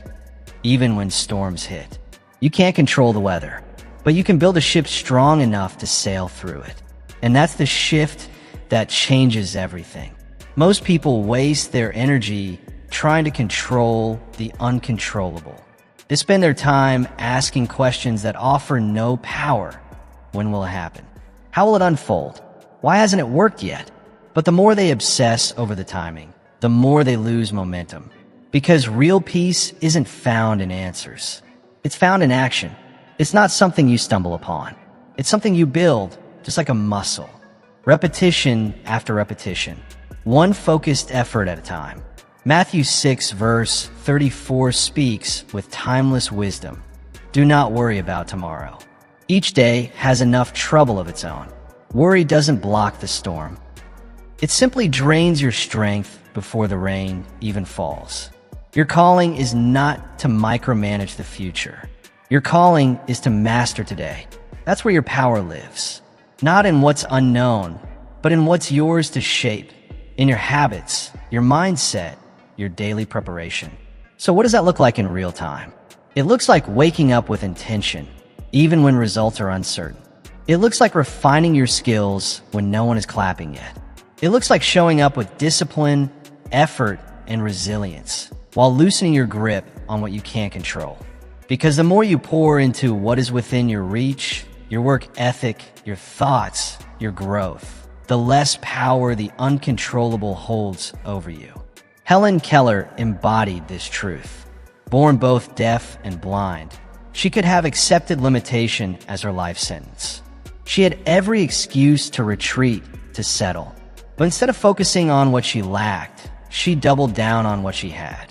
A: even when storms hit. You can't control the weather, but you can build a ship strong enough to sail through it. And that's the shift that changes everything. Most people waste their energy trying to control the uncontrollable. They spend their time asking questions that offer no power. When will it happen? How will it unfold? Why hasn't it worked yet? But the more they obsess over the timing, the more they lose momentum. Because real peace isn't found in answers. It's found in action. It's not something you stumble upon. It's something you build, just like a muscle. Repetition after repetition. One focused effort at a time. Matthew 6 verse 34 speaks with timeless wisdom. Do not worry about tomorrow. Each day has enough trouble of its own. Worry doesn't block the storm. It simply drains your strength before the rain even falls. Your calling is not to micromanage the future. Your calling is to master today. That's where your power lives. Not in what's unknown, but in what's yours to shape. In your habits, your mindset, your daily preparation. So what does that look like in real time? It looks like waking up with intention, even when results are uncertain. It looks like refining your skills when no one is clapping yet. It looks like showing up with discipline, effort, and resilience, while loosening your grip on what you can't control. Because the more you pour into what is within your reach, your work ethic, your thoughts, your growth, the less power the uncontrollable holds over you. Helen Keller embodied this truth. Born both deaf and blind, she could have accepted limitation as her life sentence. She had every excuse to retreat, to settle. But instead of focusing on what she lacked, she doubled down on what she had.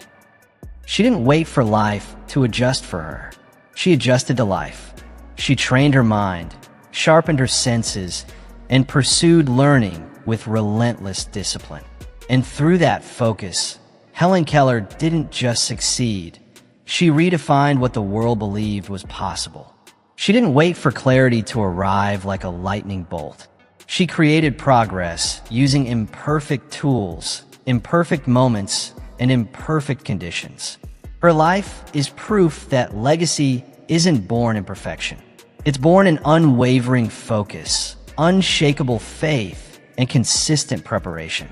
A: She didn't wait for life to adjust for her. She adjusted to life. She trained her mind, sharpened her senses, and pursued learning with relentless discipline. And through that focus, Helen Keller didn't just succeed. She redefined what the world believed was possible. She didn't wait for clarity to arrive like a lightning bolt. She created progress using imperfect tools, imperfect moments, and imperfect conditions. Her life is proof that legacy isn't born in perfection. It's born in unwavering focus, unshakable faith, and consistent preparation.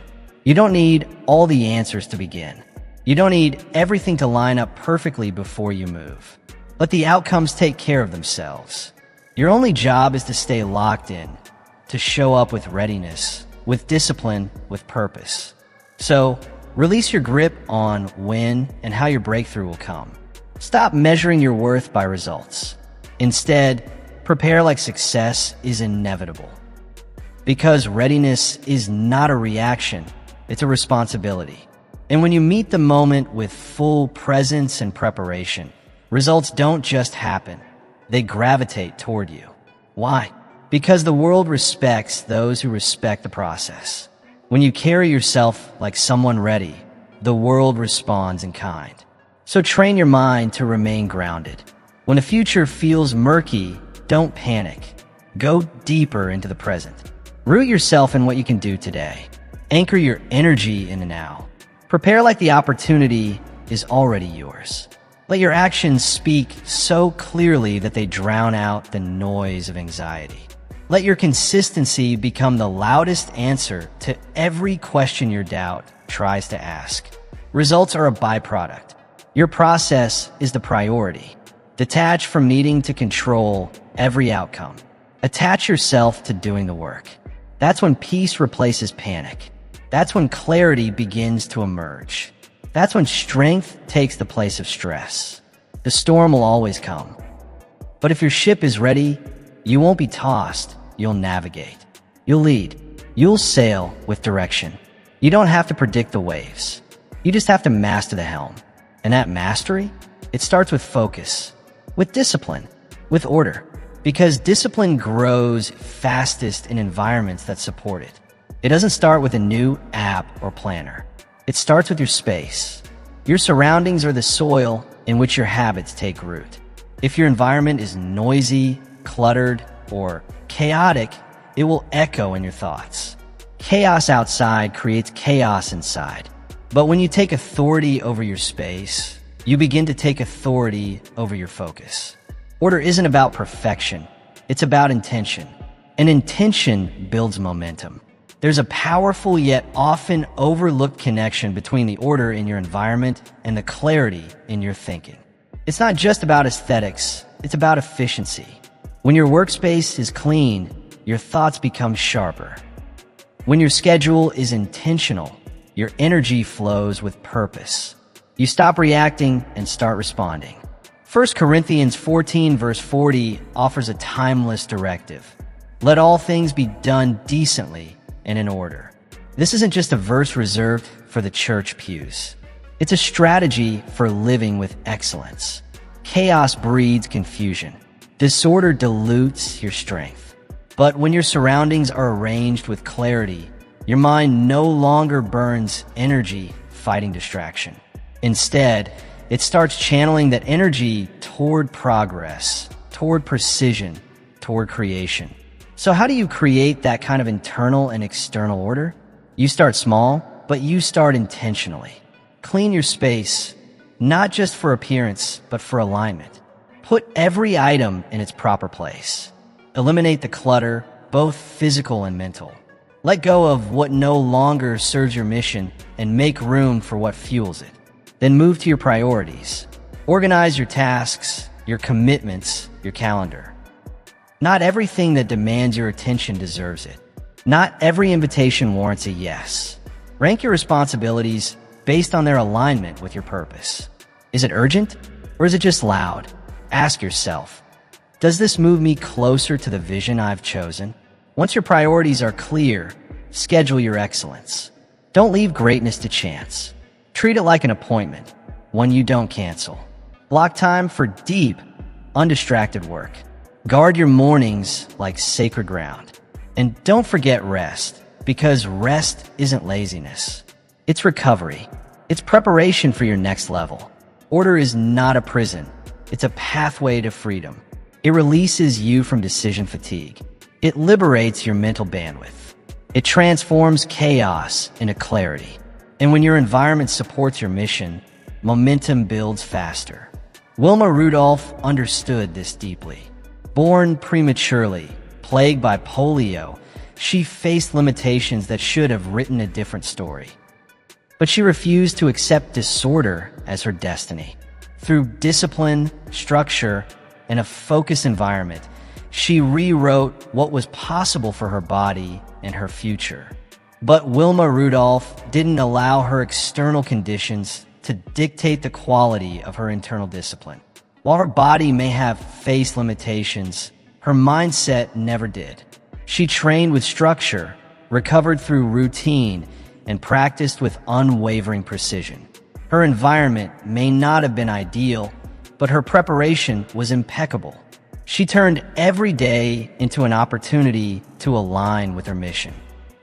A: You don't need all the answers to begin. You don't need everything to line up perfectly before you move. Let the outcomes take care of themselves. Your only job is to stay locked in, to show up with readiness, with discipline, with purpose. So, release your grip on when and how your breakthrough will come. Stop measuring your worth by results. Instead, prepare like success is inevitable. Because readiness is not a reaction, it's a responsibility. And when you meet the moment with full presence and preparation, results don't just happen, they gravitate toward you. Why? Because the world respects those who respect the process. When you carry yourself like someone ready, the world responds in kind. So train your mind to remain grounded. When the future feels murky, don't panic. Go deeper into the present. Root yourself in what you can do today. Anchor your energy in the now. Prepare like the opportunity is already yours. Let your actions speak so clearly that they drown out the noise of anxiety. Let your consistency become the loudest answer to every question your doubt tries to ask. Results are a byproduct. Your process is the priority. Detach from needing to control every outcome. Attach yourself to doing the work. That's when peace replaces panic. That's when clarity begins to emerge. That's when strength takes the place of stress. The storm will always come. But if your ship is ready, you won't be tossed, you'll navigate. You'll lead. You'll sail with direction. You don't have to predict the waves. You just have to master the helm. And that mastery, it starts with focus, with discipline, with order. Because discipline grows fastest in environments that support it. It doesn't start with a new app or planner. It starts with your space. Your surroundings are the soil in which your habits take root. If your environment is noisy, cluttered, or chaotic, it will echo in your thoughts. Chaos outside creates chaos inside. But when you take authority over your space, you begin to take authority over your focus. Order isn't about perfection. It's about intention. And intention builds momentum. There's a powerful yet often overlooked connection between the order in your environment and the clarity in your thinking. It's not just about aesthetics, it's about efficiency. When your workspace is clean, your thoughts become sharper. When your schedule is intentional, your energy flows with purpose. You stop reacting and start responding. 1 Corinthians 14 verse 40 offers a timeless directive. Let all things be done decently and in order. This isn't just a verse reserved for the church pews. It's a strategy for living with excellence. Chaos breeds confusion. Disorder dilutes your strength. But when your surroundings are arranged with clarity, your mind no longer burns energy fighting distraction. Instead, it starts channeling that energy toward progress, toward precision, toward creation. So how do you create that kind of internal and external order? You start small, but you start intentionally. Clean your space, not just for appearance, but for alignment. Put every item in its proper place. Eliminate the clutter, both physical and mental. Let go of what no longer serves your mission and make room for what fuels it. Then move to your priorities. Organize your tasks, your commitments, your calendar. Not everything that demands your attention deserves it. Not every invitation warrants a yes. Rank your responsibilities, based on their alignment with your purpose. Is it urgent, or is it just loud? Ask yourself, does this move me closer to the vision I've chosen? Once your priorities are clear, schedule your excellence. Don't leave greatness to chance. Treat it like an appointment, one you don't cancel. Block time for deep, undistracted work. Guard your mornings like sacred ground. And don't forget rest, because rest isn't laziness. It's recovery. It's preparation for your next level. Order is not a prison. It's a pathway to freedom. It releases you from decision fatigue. It liberates your mental bandwidth. It transforms chaos into clarity. And when your environment supports your mission, momentum builds faster. Wilma Rudolph understood this deeply. Born prematurely, plagued by polio, she faced limitations that should have written a different story. But she refused to accept disorder as her destiny. Through discipline, structure, and a focused environment, she rewrote what was possible for her body and her future. But Wilma Rudolph didn't allow her external conditions to dictate the quality of her internal discipline. While her body may have faced limitations, her mindset never did. She trained with structure, recovered through routine, and practiced with unwavering precision. Her environment may not have been ideal, but her preparation was impeccable. She turned every day into an opportunity to align with her mission.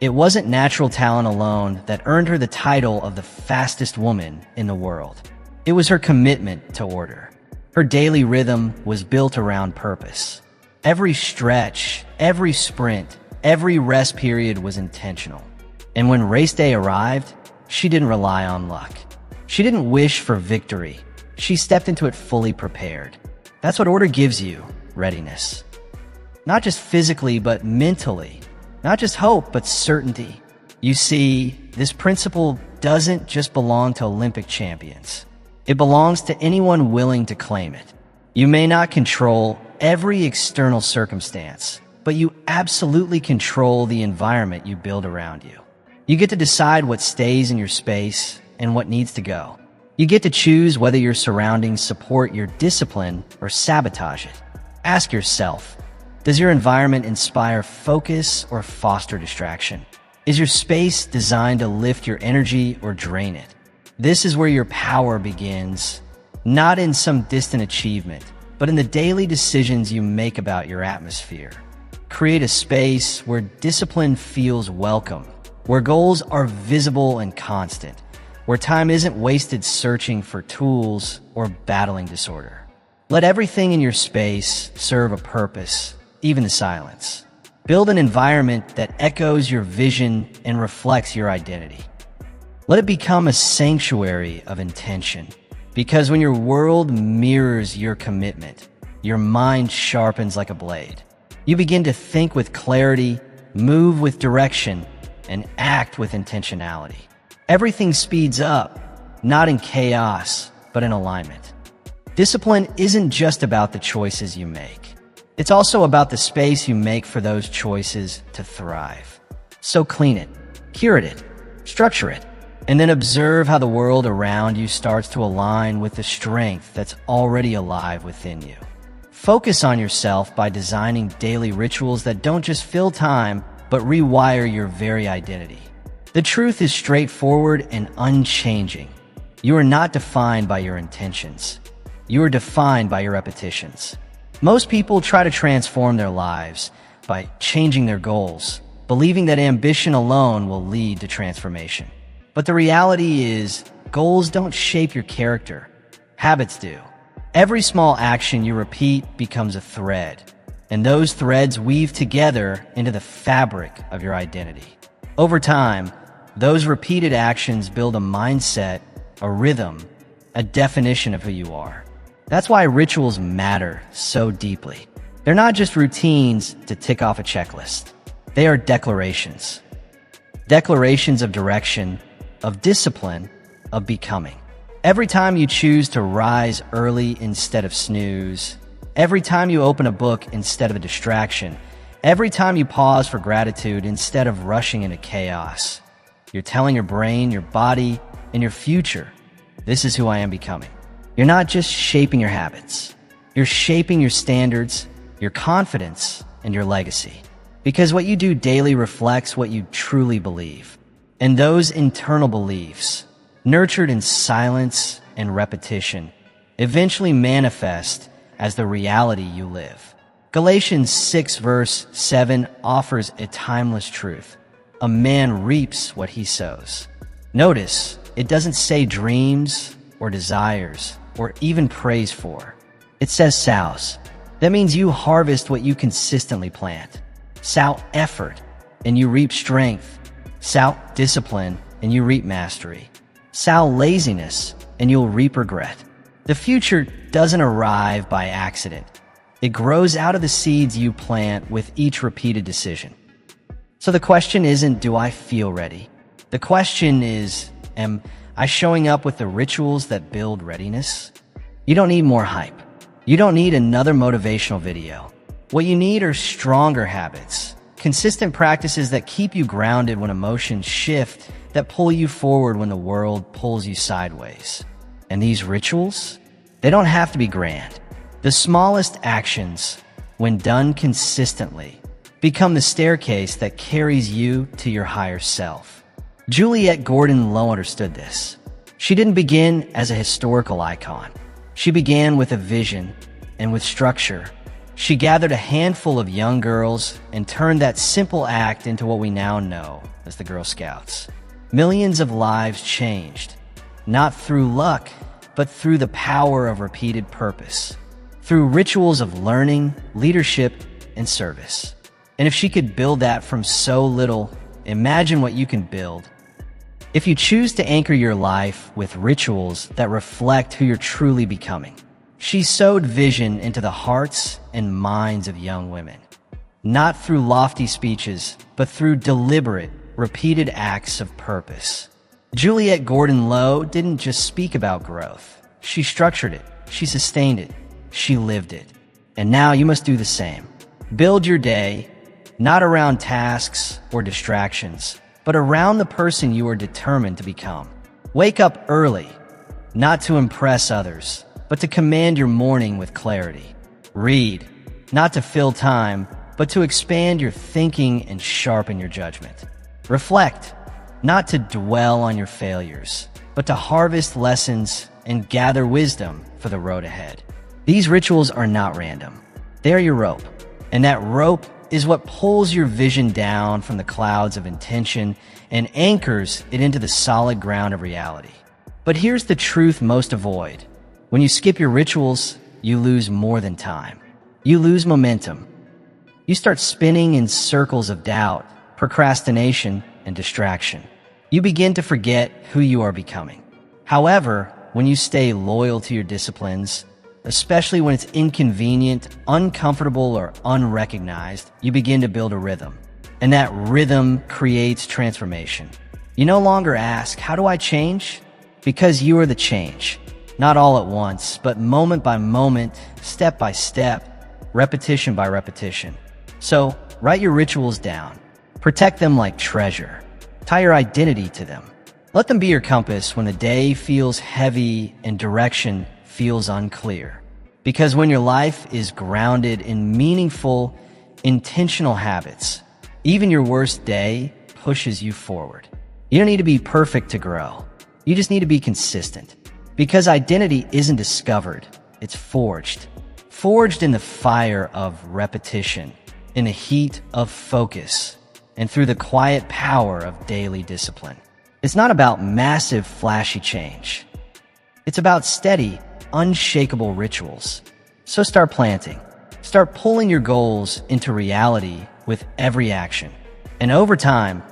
A: It wasn't natural talent alone that earned her the title of the fastest woman in the world. It was her commitment to order. Her daily rhythm was built around purpose. Every stretch, every sprint, every rest period was intentional. And when race day arrived, she didn't rely on luck. She didn't wish for victory. She stepped into it fully prepared. That's what order gives you, readiness. Not just physically, but mentally. Not just hope, but certainty. You see, this principle doesn't just belong to Olympic champions. It belongs to anyone willing to claim it. You may not control every external circumstance, but you absolutely control the environment you build around you. You get to decide what stays in your space and what needs to go. You get to choose whether your surroundings support your discipline or sabotage it. Ask yourself, does your environment inspire focus or foster distraction? Is your space designed to lift your energy or drain it? This is where your power begins, not in some distant achievement, but in the daily decisions you make about your atmosphere. Create a space where discipline feels welcome, where goals are visible and constant, where time isn't wasted searching for tools or battling disorder. Let everything in your space serve a purpose, even the silence. Build an environment that echoes your vision and reflects your identity. Let it become a sanctuary of intention, because when your world mirrors your commitment, your mind sharpens like a blade. You begin to think with clarity, move with direction, and act with intentionality. Everything speeds up, not in chaos, but in alignment. Discipline isn't just about the choices you make. It's also about the space you make for those choices to thrive. So clean it, curate it, structure it, and then observe how the world around you starts to align with the strength that's already alive within you. Focus on yourself by designing daily rituals that don't just fill time, but rewire your very identity. The truth is straightforward and unchanging. You are not defined by your intentions. You are defined by your repetitions. Most people try to transform their lives by changing their goals, believing that ambition alone will lead to transformation. But the reality is, goals don't shape your character. Habits do. Every small action you repeat becomes a thread, and those threads weave together into the fabric of your identity. Over time, those repeated actions build a mindset, a rhythm, a definition of who you are. That's why rituals matter so deeply. They're not just routines to tick off a checklist. They are declarations. Declarations of direction, of discipline, of becoming. Every time you choose to rise early instead of snooze, every time you open a book instead of a distraction, every time you pause for gratitude instead of rushing into chaos, you're telling your brain, your body, in your future. This is who I am becoming. You're not just shaping your habits. You're shaping your standards, your confidence, and your legacy. Because what you do daily reflects what you truly believe. And those internal beliefs, nurtured in silence and repetition, eventually manifest as the reality you live. Galatians 6 verse 7 offers a timeless truth. A man reaps what he sows. Notice, it doesn't say dreams or desires or even praise for. It says sows. That means you harvest what you consistently plant. Sow effort, and you reap strength. Sow discipline, and you reap mastery. Sow laziness, and you'll reap regret. The future doesn't arrive by accident. It grows out of the seeds you plant with each repeated decision. So the question isn't, do I feel ready? The question is, am I showing up with the rituals that build readiness? You don't need more hype. You don't need another motivational video. What you need are stronger habits, consistent practices that keep you grounded when emotions shift, that pull you forward when the world pulls you sideways. And these rituals, they don't have to be grand. The smallest actions, when done consistently, become the staircase that carries you to your higher self. Juliette Gordon Low understood this. She didn't begin as a historical icon. She began with a vision and with structure. She gathered a handful of young girls and turned that simple act into what we now know as the Girl Scouts. Millions of lives changed, not through luck, but through the power of repeated purpose, through rituals of learning, leadership, and service. And if she could build that from so little, imagine what you can build. If you choose to anchor your life with rituals that reflect who you're truly becoming. She sowed vision into the hearts and minds of young women, not through lofty speeches, but through deliberate, repeated acts of purpose. Juliette Gordon Low didn't just speak about growth. She structured it. She sustained it. She lived it. And now you must do the same. Build your day, not around tasks or distractions, but around the person you are determined to become. Wake up early, not to impress others, but to command your morning with clarity. Read, not to fill time, but to expand your thinking and sharpen your judgment. Reflect, not to dwell on your failures, but to harvest lessons and gather wisdom for the road ahead. These rituals are not random. They are your rope, and that rope is what pulls your vision down from the clouds of intention and anchors it into the solid ground of reality. But here's the truth most avoid. When you skip your rituals, you lose more than time. You lose momentum. You start spinning in circles of doubt, procrastination, and distraction. You begin to forget who you are becoming. However, when you stay loyal to your disciplines, especially when it's inconvenient, uncomfortable, or unrecognized, you begin to build a rhythm. And that rhythm creates transformation. You no longer ask, how do I change? Because you are the change. Not all at once, but moment by moment, step by step, repetition by repetition. So, write your rituals down. Protect them like treasure. Tie your identity to them. Let them be your compass when the day feels heavy and direction feels unclear. Because when your life is grounded in meaningful, intentional habits, even your worst day pushes you forward. You don't need to be perfect to grow. You just need to be consistent. Because identity isn't discovered, it's forged. Forged in the fire of repetition, in the heat of focus, and through the quiet power of daily discipline. It's not about massive, flashy change. It's about steady, unshakable rituals. So start planting. Start pulling your goals into reality with every action. And over time,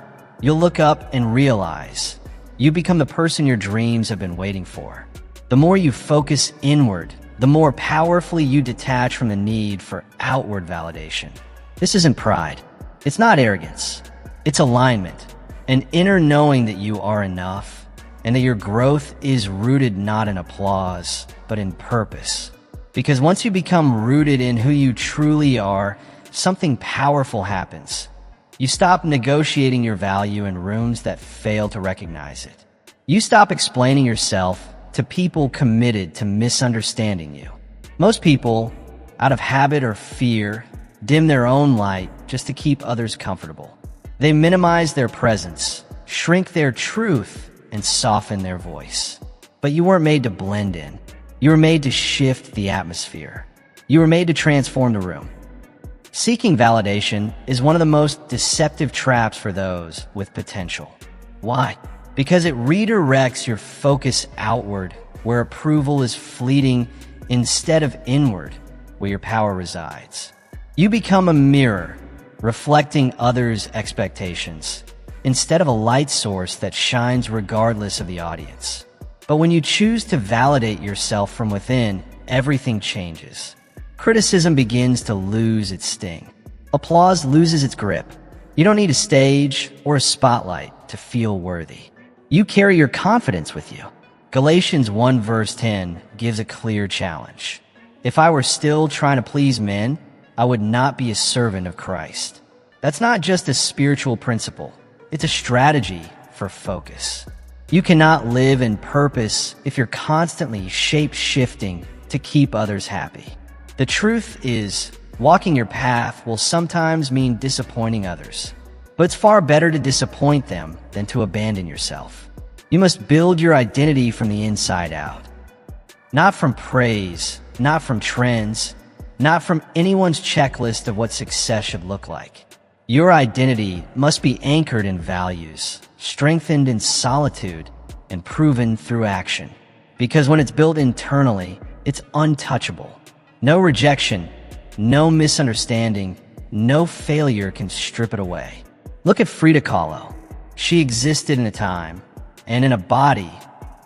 A: you'll look up and realize you become the person your dreams have been waiting for. The more you focus inward, the more powerfully you detach from the need for outward validation. This isn't pride. It's not arrogance. It's alignment, an inner knowing that you are enough and that your growth is rooted not in applause, but in purpose. Because once you become rooted in who you truly are, something powerful happens. You stop negotiating your value in rooms that fail to recognize it. You stop explaining yourself to people committed to misunderstanding you. Most people, out of habit or fear, dim their own light just to keep others comfortable. They minimize their presence, shrink their truth, and soften their voice. But you weren't made to blend in. You were made to shift the atmosphere. You were made to transform the room. Seeking validation is one of the most deceptive traps for those with potential. Why? Because it redirects your focus outward, where approval is fleeting, instead of inward, where your power resides. You become a mirror, reflecting others' expectations, instead of a light source that shines regardless of the audience. But when you choose to validate yourself from within, everything changes. Criticism begins to lose its sting. Applause loses its grip. You don't need a stage or a spotlight to feel worthy. You carry your confidence with you. Galatians 1 verse 10 gives a clear challenge. If I were still trying to please men, I would not be a servant of Christ. That's not just a spiritual principle. It's a strategy for focus. You cannot live in purpose if you're constantly shape-shifting to keep others happy. The truth is, walking your path will sometimes mean disappointing others. But it's far better to disappoint them than to abandon yourself. You must build your identity from the inside out. Not from praise, not from trends, not from anyone's checklist of what success should look like. Your identity must be anchored in values, strengthened in solitude, and proven through action. Because when it's built internally, it's untouchable. No rejection, no misunderstanding, no failure can strip it away. Look at Frida Kahlo. She existed in a time and in a body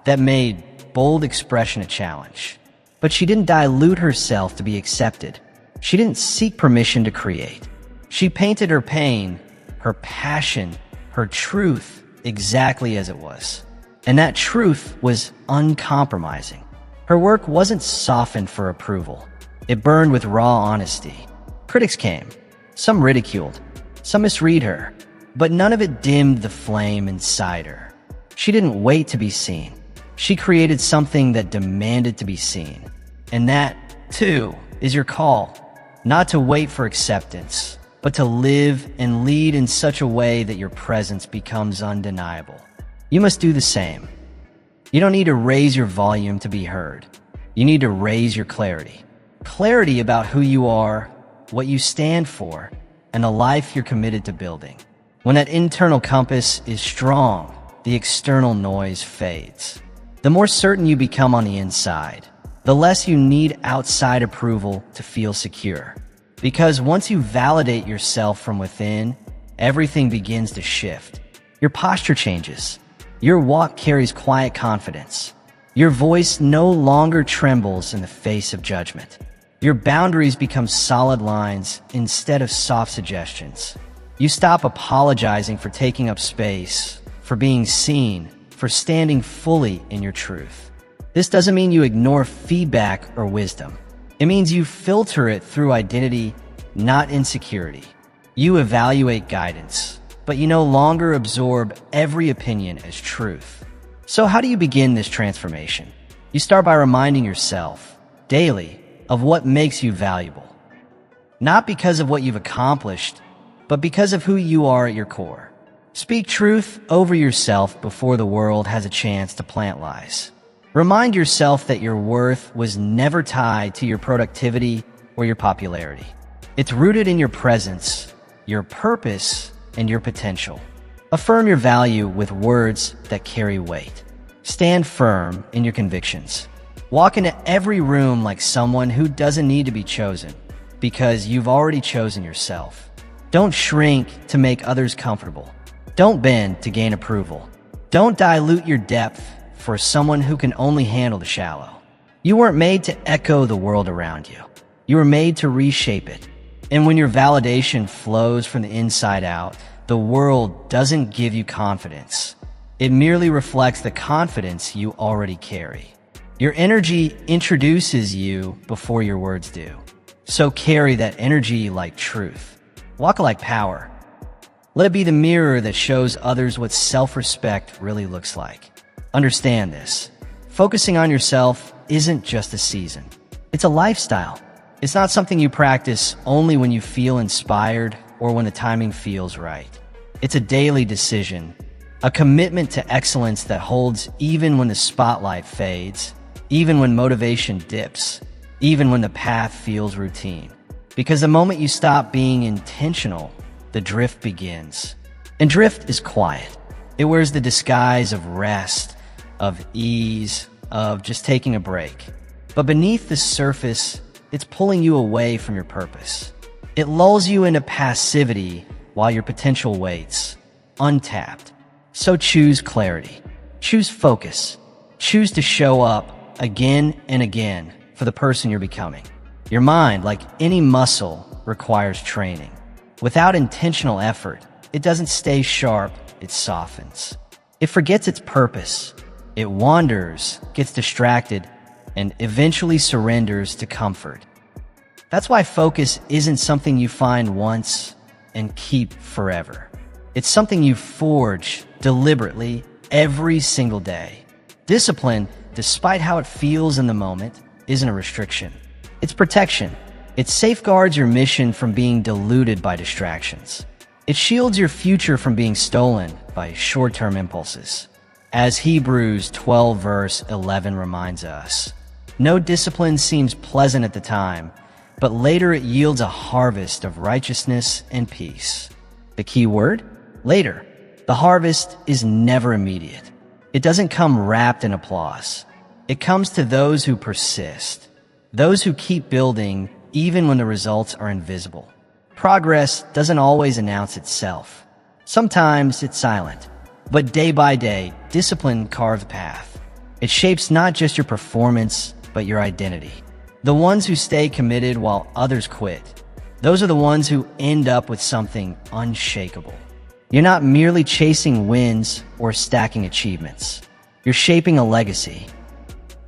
A: that made bold expression a challenge. But she didn't dilute herself to be accepted. She didn't seek permission to create. She painted her pain, her passion, her truth exactly as it was. And that truth was uncompromising. Her work wasn't softened for approval. It burned with raw honesty. Critics came. Some ridiculed. Some misread her. But none of it dimmed the flame inside her. She didn't wait to be seen. She created something that demanded to be seen. And that, too, is your call. Not to wait for acceptance, but to live and lead in such a way that your presence becomes undeniable. You must do the same. You don't need to raise your volume to be heard. You need to raise your clarity. Clarity about who you are, what you stand for, and the life you're committed to building. When that internal compass is strong, the external noise fades. The more certain you become on the inside, the less you need outside approval to feel secure. Because once you validate yourself from within, everything begins to shift. Your posture changes. Your walk carries quiet confidence. Your voice no longer trembles in the face of judgment. Your boundaries become solid lines instead of soft suggestions. You stop apologizing for taking up space, for being seen, for standing fully in your truth. This doesn't mean you ignore feedback or wisdom. It means you filter it through identity, not insecurity. You evaluate guidance, but you no longer absorb every opinion as truth. So how do you begin this transformation? You start by reminding yourself, daily, of what makes you valuable. Not because of what you've accomplished, but because of who you are at your core. Speak truth over yourself before the world has a chance to plant lies. Remind yourself that your worth was never tied to your productivity or your popularity. It's rooted in your presence, your purpose, and your potential. Affirm your value with words that carry weight. Stand firm in your convictions. Walk into every room like someone who doesn't need to be chosen, because you've already chosen yourself. Don't shrink to make others comfortable. Don't bend to gain approval. Don't dilute your depth for someone who can only handle the shallow. You weren't made to echo the world around you. You were made to reshape it. And when your validation flows from the inside out, the world doesn't give you confidence. It merely reflects the confidence you already carry. Your energy introduces you before your words do. So carry that energy like truth. Walk like power. Let it be the mirror that shows others what self-respect really looks like. Understand this. Focusing on yourself isn't just a season. It's a lifestyle. It's not something you practice only when you feel inspired or when the timing feels right. It's a daily decision, a commitment to excellence that holds even when the spotlight fades, even when motivation dips, even when the path feels routine. Because the moment you stop being intentional, the drift begins. And drift is quiet. It wears the disguise of rest, of ease, of just taking a break. But beneath the surface, it's pulling you away from your purpose. It lulls you into passivity while your potential waits, untapped. So choose clarity. Choose focus. Choose to show up again and again for the person you're becoming. Your mind, like any muscle, requires training. Without intentional effort, it doesn't stay sharp, it softens. It forgets its purpose. It wanders, gets distracted, and eventually surrenders to comfort. That's why focus isn't something you find once and keep forever. It's something you forge deliberately every single day. Discipline, despite how it feels in the moment, isn't a restriction. It's protection. It safeguards your mission from being diluted by distractions. It shields your future from being stolen by short-term impulses. As Hebrews 12 verse 11 reminds us, no discipline seems pleasant at the time, but later it yields a harvest of righteousness and peace. The key word? Later. The harvest is never immediate. It doesn't come wrapped in applause. It comes to those who persist, those who keep building even when the results are invisible. Progress doesn't always announce itself. Sometimes it's silent. But day by day, discipline carves a path. It shapes not just your performance, but your identity. The ones who stay committed while others quit, those are the ones who end up with something unshakable. You're not merely chasing wins or stacking achievements. You're shaping a legacy.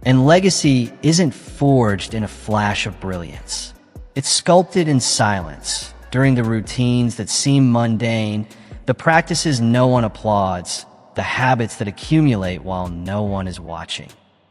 A: And legacy isn't forged in a flash of brilliance. It's sculpted in silence, during the routines that seem mundane, the practices no one applauds, the habits that accumulate while no one is watching.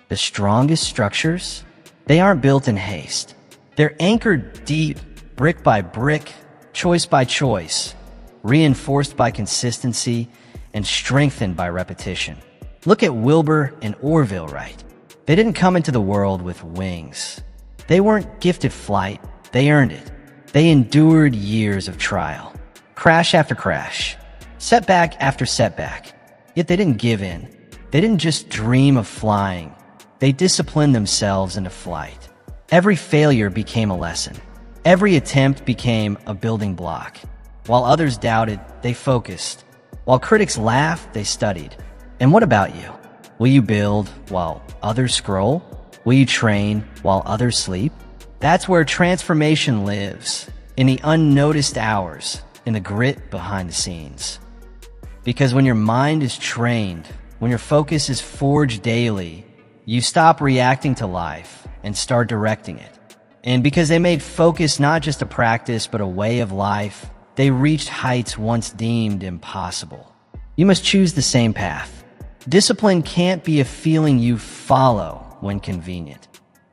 A: The strongest structures, they aren't built in haste. They're anchored deep, brick by brick, choice by choice, reinforced by consistency and strengthened by repetition. Look at Wilbur and Orville Wright. They didn't come into the world with wings. They weren't gifted flight, they earned it. They endured years of trial, crash after crash, setback after setback. Yet they didn't give in. They didn't just dream of flying. They disciplined themselves into flight. Every failure became a lesson. Every attempt became a building block. While others doubted, they focused. While critics laughed, they studied. And what about you? Will you build while others scroll? Will you train while others sleep? That's where transformation lives, in the unnoticed hours, in the grit behind the scenes. Because when your mind is trained, when your focus is forged daily, you stop reacting to life and start directing it. And because they made focus not just a practice but a way of life, they reached heights once deemed impossible. You must choose the same path. Discipline can't be a feeling you follow when convenient.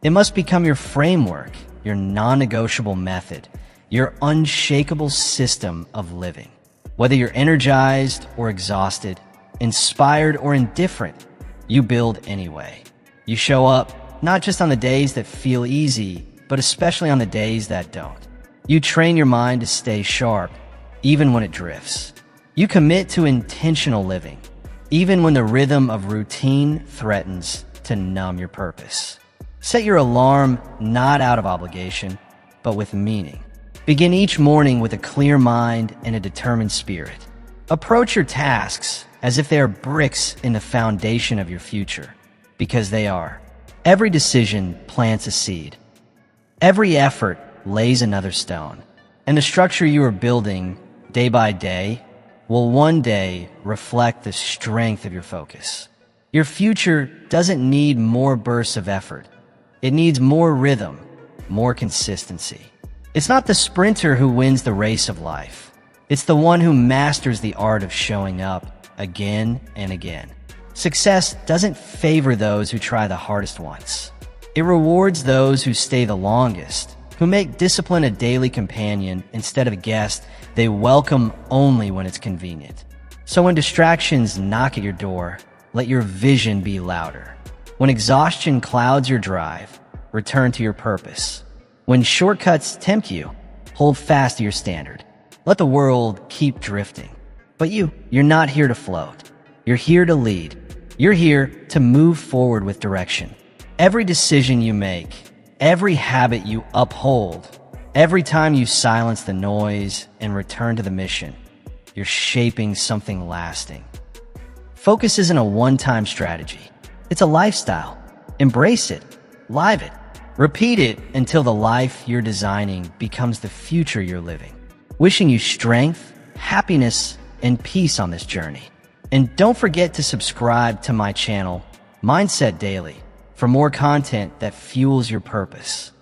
A: It must become your framework, your non-negotiable method, your unshakable system of living. Whether you're energized or exhausted, inspired or indifferent, you build anyway. You show up not just on the days that feel easy, but especially on the days that don't. You train your mind to stay sharp, even when it drifts. You commit to intentional living, even when the rhythm of routine threatens to numb your purpose. Set your alarm not out of obligation, but with meaning. Begin each morning with a clear mind and a determined spirit. Approach your tasks as if they are bricks in the foundation of your future, because they are. Every decision plants a seed. Every effort lays another stone. And the structure you are building day by day will one day reflect the strength of your focus. Your future doesn't need more bursts of effort. It needs more rhythm, more consistency. It's not the sprinter who wins the race of life. It's the one who masters the art of showing up again and again. Success doesn't favor those who try the hardest ones. It rewards those who stay the longest, who make discipline a daily companion instead of a guest they welcome only when it's convenient. So when distractions knock at your door, let your vision be louder. When exhaustion clouds your drive, return to your purpose. When shortcuts tempt you, hold fast to your standard. Let the world keep drifting. But you're not here to float. You're here to lead. You're here to move forward with direction. Every decision you make, every habit you uphold, every time you silence the noise and return to the mission, you're shaping something lasting. Focus isn't a one-time strategy. It's a lifestyle. Embrace it, live it, repeat it until the life you're designing becomes the future you're living. Wishing you strength, happiness, and peace on this journey. And don't forget to subscribe to my channel, Mindset Daily, for more content that fuels your purpose.